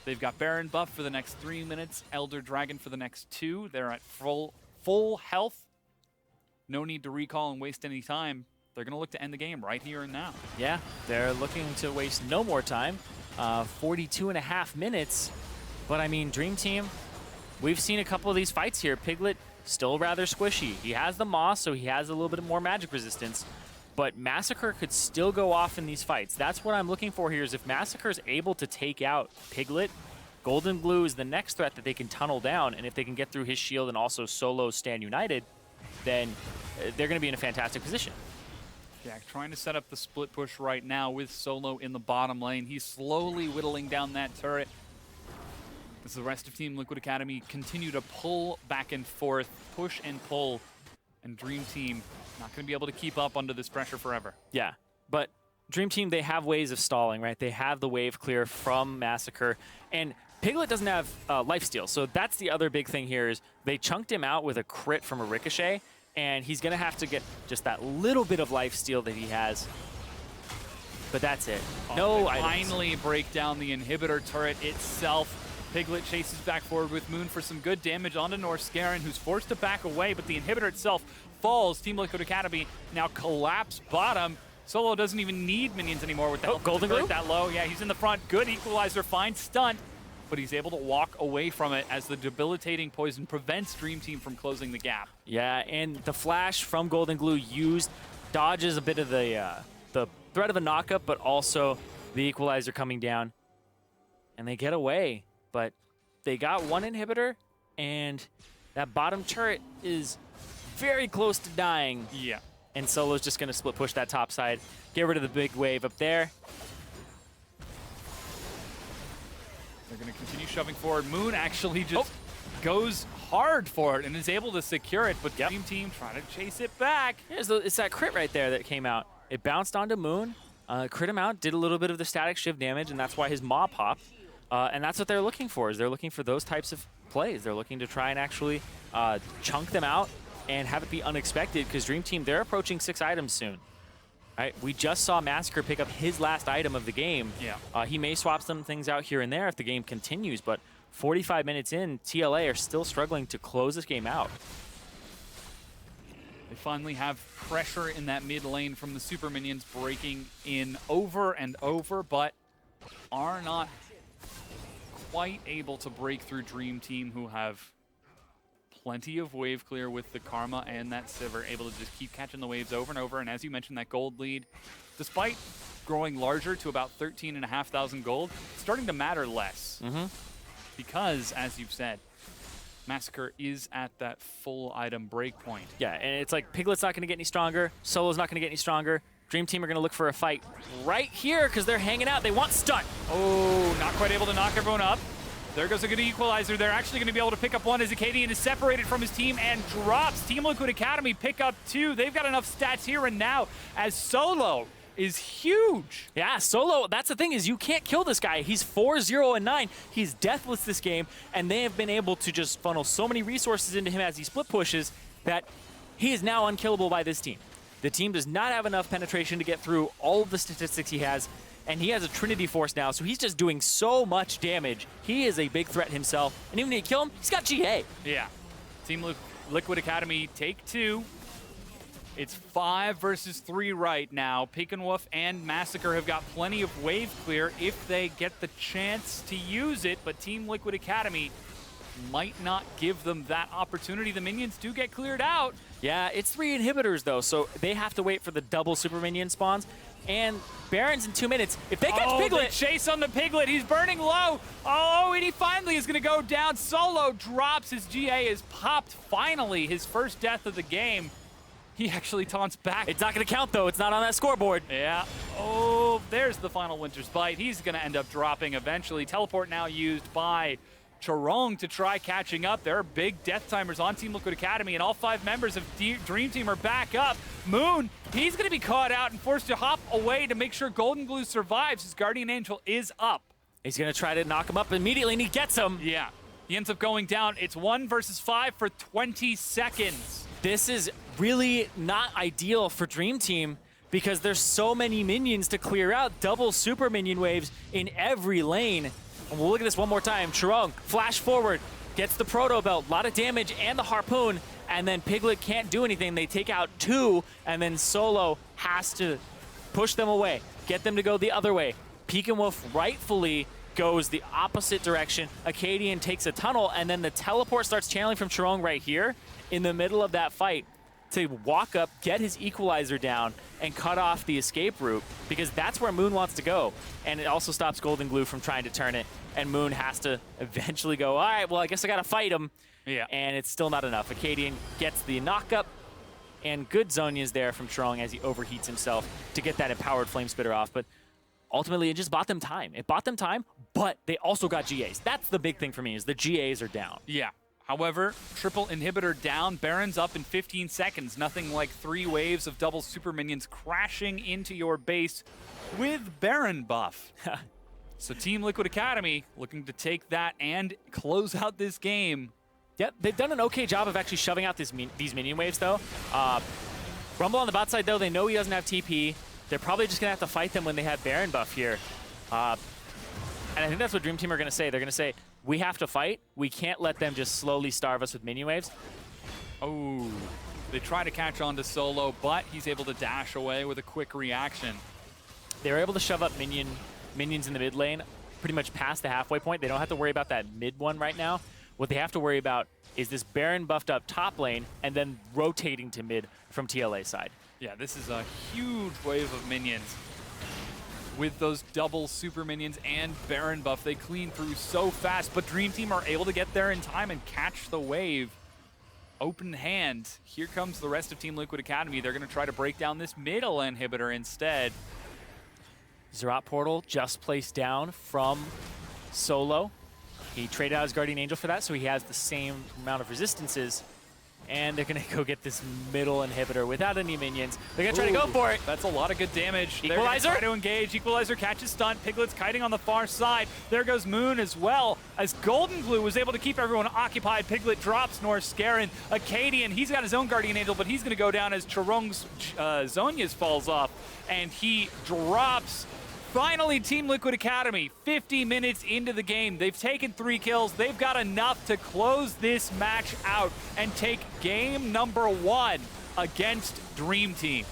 They've got Baron buff for the next 3 minutes, Elder Dragon for the next 2. They're at full health. No need to recall and waste any time. They're going to look to end the game right here and now.
Yeah, they're looking to waste no more time. 42.5 minutes. But I mean, Dream Team, we've seen a couple of these fights here. Piglet, still rather squishy. He has the Moss, so he has a little bit more magic resistance. But Massacre could still go off in these fights. That's what I'm looking for here, is if Massacre is able to take out Piglet, Golden Glue is the next threat that they can tunnel down. And if they can get through his shield and also Solo stand united, then they're going to be in a fantastic position.
Jack trying to set up the split push right now with Solo in the bottom lane. He's slowly whittling down that turret. As the rest of Team Liquid Academy continue to pull back and forth, push and pull, and Dream Team not going to be able to keep up under this pressure forever.
Yeah, but Dream Team, they have ways of stalling, right? They have the wave clear from Massacre, and Piglet doesn't have lifesteal, so that's the other big thing here is they chunked him out with a crit from a Ricochet, and he's going to have to get just that little bit of lifesteal that he has. But that's it. No items.
Finally break down the inhibitor turret itself. Piglet chases back forward with Moon for some good damage onto Norscaren, who's forced to back away, but the inhibitor itself falls. Team Liquid Academy now collapse bottom. Solo doesn't even need minions anymore with that
Golden Glue
that low. Yeah, he's in the front. Good equalizer, fine stunt, but he's able to walk away from it as the debilitating poison prevents Dream Team from closing the gap.
Yeah, and the flash from Golden Glue used dodges a bit of the threat of a knockup, but also the equalizer coming down. and they get away. But they got one inhibitor, and that bottom turret is very close to dying.
Yeah.
And Solo's just going to split push that top side, get rid of the big wave up there.
They're going to continue shoving forward. Moon actually just goes hard for it and is able to secure it, but Dream Team trying to chase it back.
It's that crit right there that came out. It bounced onto Moon, crit him out, did a little bit of the static shiv damage, and that's why his maw popped. And that's what they're looking for, is they're looking for those types of plays. They're looking to try and actually chunk them out and have it be unexpected, because Dream Team, they're approaching 6 items soon. Right? We just saw Massacre pick up his last item of the game.
Yeah.
He may swap some things out here and there if the game continues, but 45 minutes in, TLA are still struggling to close this game out.
They finally have pressure in that mid lane from the super minions breaking in over and over, but are not quite able to break through Dream Team, who have plenty of wave clear with the Karma and that Sivir, able to just keep catching the waves over and over. And as you mentioned, that gold lead, despite growing larger to about 13,500 gold, starting to matter less. Because, as you've said, Massacre is at that full item break point.
Yeah, and it's like Piglet's not going to get any stronger, Solo's not going to get any stronger. Dream Team are going to look for a fight right here because they're hanging out. They want stun.
Oh, not quite able to knock everyone up. There goes a good equalizer. They're actually going to be able to pick up one as Acadian is separated from his team and drops. Team Liquid Academy pick up 2. They've got enough stats here and now as Solo is huge.
Yeah, Solo, that's the thing, is you can't kill this guy. He's 4-0-9. He's deathless this game, and they have been able to just funnel so many resources into him as he split pushes that he is now unkillable by this team. The team does not have enough penetration to get through all of the statistics he has, and he has a Trinity Force now, so he's just doing so much damage. He is a big threat himself, and even if you kill him, he's got GA.
Yeah. Team Liquid Academy take 2. It's 5 versus 3 right now. Wolf and Massacre have got plenty of wave clear if they get the chance to use it, but Team Liquid Academy might not give them that opportunity. The minions do get cleared out.
Yeah, it's 3 inhibitors, though, so they have to wait for the double super minion spawns. And Baron's in 2 minutes. If they catch Piglet...
The chase on the Piglet. He's burning low. Oh, and he finally is going to go down. Solo drops. His GA is popped finally. His first death of the game. He actually taunts back.
It's not going to count, though. It's not on that scoreboard.
Yeah. Oh, there's the final Winter's Bite. He's going to end up dropping eventually. Teleport now used by Charong to try catching up. There are big death timers on Team Liquid Academy, and all 5 members of Dream Team are back up. Moon, he's going to be caught out and forced to hop away to make sure Golden Glue survives. His Guardian Angel is up.
He's going to try to knock him up immediately, and he gets him.
Yeah. He ends up going down. It's 1 versus 5 for 20 seconds.
This is really not ideal for Dream Team because there's so many minions to clear out. Double super minion waves in every lane. And we'll look at this one more time. Charong, flash forward, gets the Proto Belt, a lot of damage and the Harpoon, and then Piglet can't do anything. They take out 2, and then Solo has to push them away, get them to go the other way. Wolf rightfully goes the opposite direction. Acadian takes a tunnel, and then the teleport starts channeling from Charong right here in the middle of that fight to walk up, get his equalizer down, and cut off the escape route, because that's where Moon wants to go. And it also stops Golden Glue from trying to turn it, and Moon has to eventually go, all right, well, I guess I got to fight him.
Yeah.
And it's still not enough. Acadian gets the knock-up, and good Zonia's there from Charong as he overheats himself to get that empowered Flame Spitter off. But ultimately, it just bought them time. It bought them time, but they also got GAs. That's the big thing for me, is the GAs are down.
Yeah. However, triple inhibitor down, Baron's up in 15 seconds. Nothing like 3 waves of double super minions crashing into your base with Baron buff. So Team Liquid Academy looking to take that and close out this game.
Yep, they've done an okay job of actually shoving out these minion waves, though. Rumble on the bot side, though, they know he doesn't have TP. They're probably just going to have to fight them when they have Baron buff here. And I think that's what Dream Team are going to say. They're going to say, we have to fight. We can't let them just slowly starve us with minion waves.
Oh, they try to catch on to Solo, but he's able to dash away with a quick reaction.
They were able to shove up minions in the mid lane pretty much past the halfway point. They don't have to worry about that mid one right now. What they have to worry about is this Baron buffed up top lane and then rotating to mid from TLA side.
Yeah, this is a huge wave of minions. with those double super minions and Baron buff. They clean through so fast, but Dream Team are able to get there in time and catch the wave. Open hand. Here comes the rest of Team Liquid Academy. They're going to try to break down this middle inhibitor instead.
Zerat Portal just placed down from Solo. He traded out his Guardian Angel for that, so he has the same amount of resistances. And they're going to go get this middle inhibitor without any minions. They're going to try to go for it.
That's a lot of good damage.
Equalizer.
They're try to engage. Equalizer catches stunt. Piglet's kiting on the far side. There goes Moon as well. As Golden Glue was able to keep everyone occupied, Piglet drops North Scarin. Acadian, he's got his own Guardian Angel, but he's going to go down as Charong's Zhonya's falls off. And he drops. Finally, Team Liquid Academy, 50 minutes into the game. They've taken 3 kills. They've got enough to close this match out and take game number 1 against Dream Team.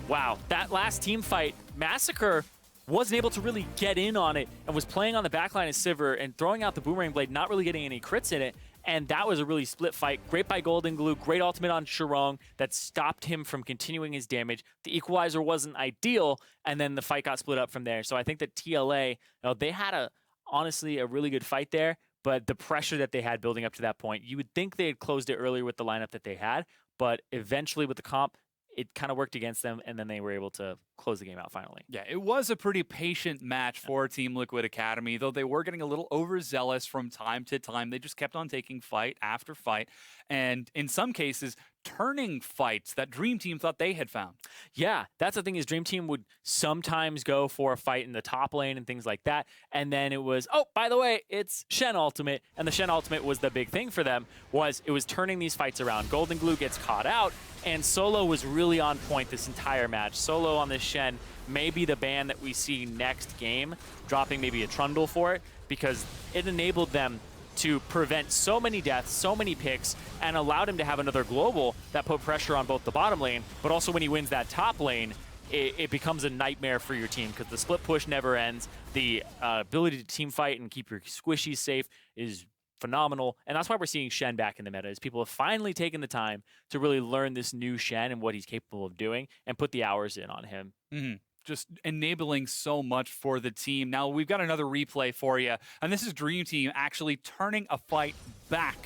Wow, that last team fight, Massacre wasn't able to really get in on it and was playing on the backline of Sivir and throwing out the Boomerang Blade, not really getting any crits in it. And that was a really split fight. Great by Golden Glue, great ultimate on Charong that stopped him from continuing his damage. The equalizer wasn't ideal, and then the fight got split up from there. So I think that TLA, they had honestly a really good fight there, but the pressure that they had building up to that point, you would think they had closed it earlier with the lineup that they had, but eventually with the comp, it kind of worked against them, and then they were able to close the game out finally.
Yeah, it was a pretty patient match for Team Liquid Academy, though they were getting a little overzealous from time to time. They just kept on taking fight after fight, and in some cases, turning fights that Dream Team thought they had found.
Yeah, that's the thing is Dream Team would sometimes go for a fight in the top lane and things like that, and then it was, oh, by the way, it's Shen Ultimate, and the Shen Ultimate was the big thing for them, it was turning these fights around. Golden Glue gets caught out, and Solo was really on point this entire match. Solo on this Shen may be the ban that we see next game, dropping maybe a Trundle for it, because it enabled them to prevent so many deaths, so many picks, and allowed him to have another global that put pressure on both the bottom lane, but also when he wins that top lane, it becomes a nightmare for your team because the split push never ends. The ability to team fight and keep your squishies safe is phenomenal, and that's why we're seeing Shen back in the meta, is people have finally taken the time to really learn this new Shen and what he's capable of doing and put the hours in on him.
Mm-hmm. Just enabling so much for the team. Now, we've got another replay for you, and this is Dream Team actually turning a fight back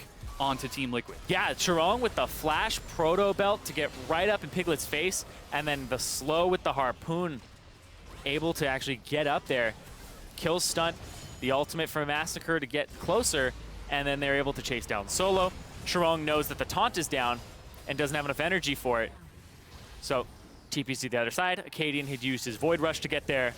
onto Team Liquid.
Yeah, Charong with the flash proto belt to get right up in Piglet's face, and then the slow with the harpoon, able to actually get up there, kill stunt, the ultimate for Massacre to get closer, and then they're able to chase down Solo. Charong knows that the taunt is down and doesn't have enough energy for it. So TP's to the other side. Acadian had used his Void Rush to get there.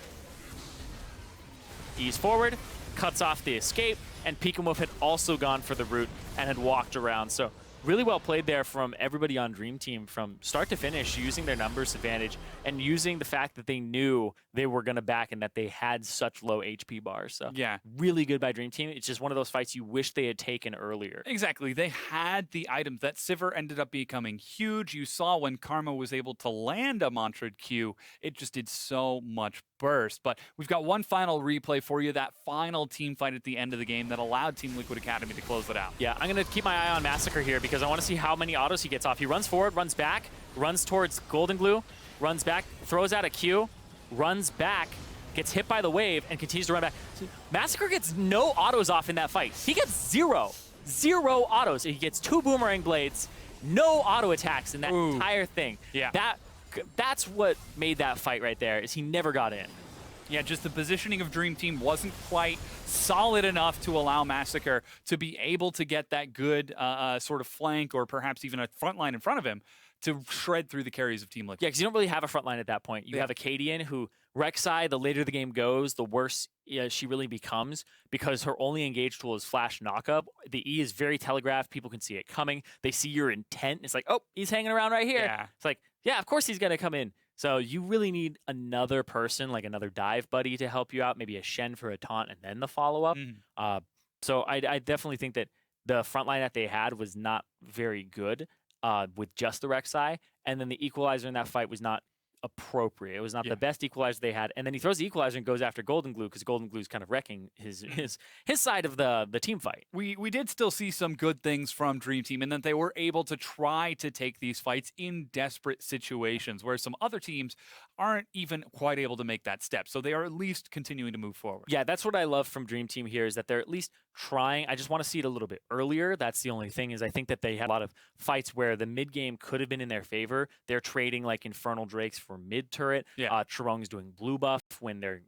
Ease forward, cuts off the escape, and Peekawolf had also gone for the route and had walked around. So really well played there from everybody on Dream Team from start to finish, using their numbers advantage and using the fact that they knew they were going to back and that they had such low HP bars. So
yeah,
really good by Dream Team. It's just one of those fights you wish they had taken earlier.
Exactly. They had the items. That Sivir ended up becoming huge. You saw when Karma was able to land a Mantrid Q, it just did so much burst. But we've got one final replay for you, that final team fight at the end of the game that allowed Team Liquid Academy to close it out.
Yeah, I'm going to keep my eye on Massacre here because I want to see how many autos he gets off. He runs forward, runs back, runs towards Golden Glue, runs back, throws out a Q, runs back, gets hit by the wave, and continues to run back. Massacre gets no autos off in that fight. He gets zero autos. He gets 2 Boomerang Blades, no auto attacks in that entire thing.
Yeah.
That's what made that fight right there, is he never got in.
Yeah, just the positioning of Dream Team wasn't quite solid enough to allow Massacre to be able to get that good sort of flank or perhaps even a front line in front of him to shred through the carries of Team Liquid.
Yeah, because you don't really have a front line at that point. You have Acadian, who Rek'Sai, the later the game goes, the worse she really becomes because her only engaged tool is flash knockup. The E is very telegraphed. People can see it coming. They see your intent. It's like, oh, he's hanging around right here.
Yeah.
It's like, yeah, of course he's going to come in. So you really need another person, like another dive buddy to help you out, maybe a Shen for a taunt and then the follow-up. So I definitely think that the front line that they had was not very good with just the Rek'Sai, and then the equalizer in that fight was not appropriate. It was not the best equalizer they had. And then he throws the equalizer and goes after Golden Glue because Golden Glue's kind of wrecking his side of the team fight.
We did still see some good things from Dream Team in that they were able to try to take these fights in desperate situations where some other teams aren't even quite able to make that step. So they are at least continuing to move forward.
Yeah, that's what I love from Dream Team here is that they're at least trying. I just want to see it a little bit earlier. That's the only thing is I think that they had a lot of fights where the mid game could have been in their favor. They're trading like Infernal Drakes for mid turret.
Yeah.
Charong's doing blue buff when they're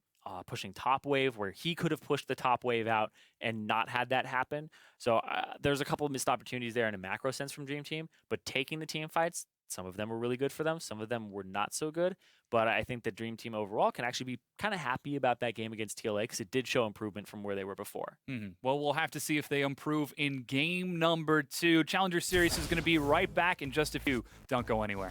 pushing top wave, where he could have pushed the top wave out and not had that happen. So there's a couple of missed opportunities there in a macro sense from Dream Team, but taking the team fights, some of them were really good for them. Some of them were not so good. But I think that Dream Team overall can actually be kind of happy about that game against TLA because it did show improvement from where they were before.
Well, we'll have to see if they improve in game number 2. Challenger Series is going to be right back in just a few. Don't go anywhere.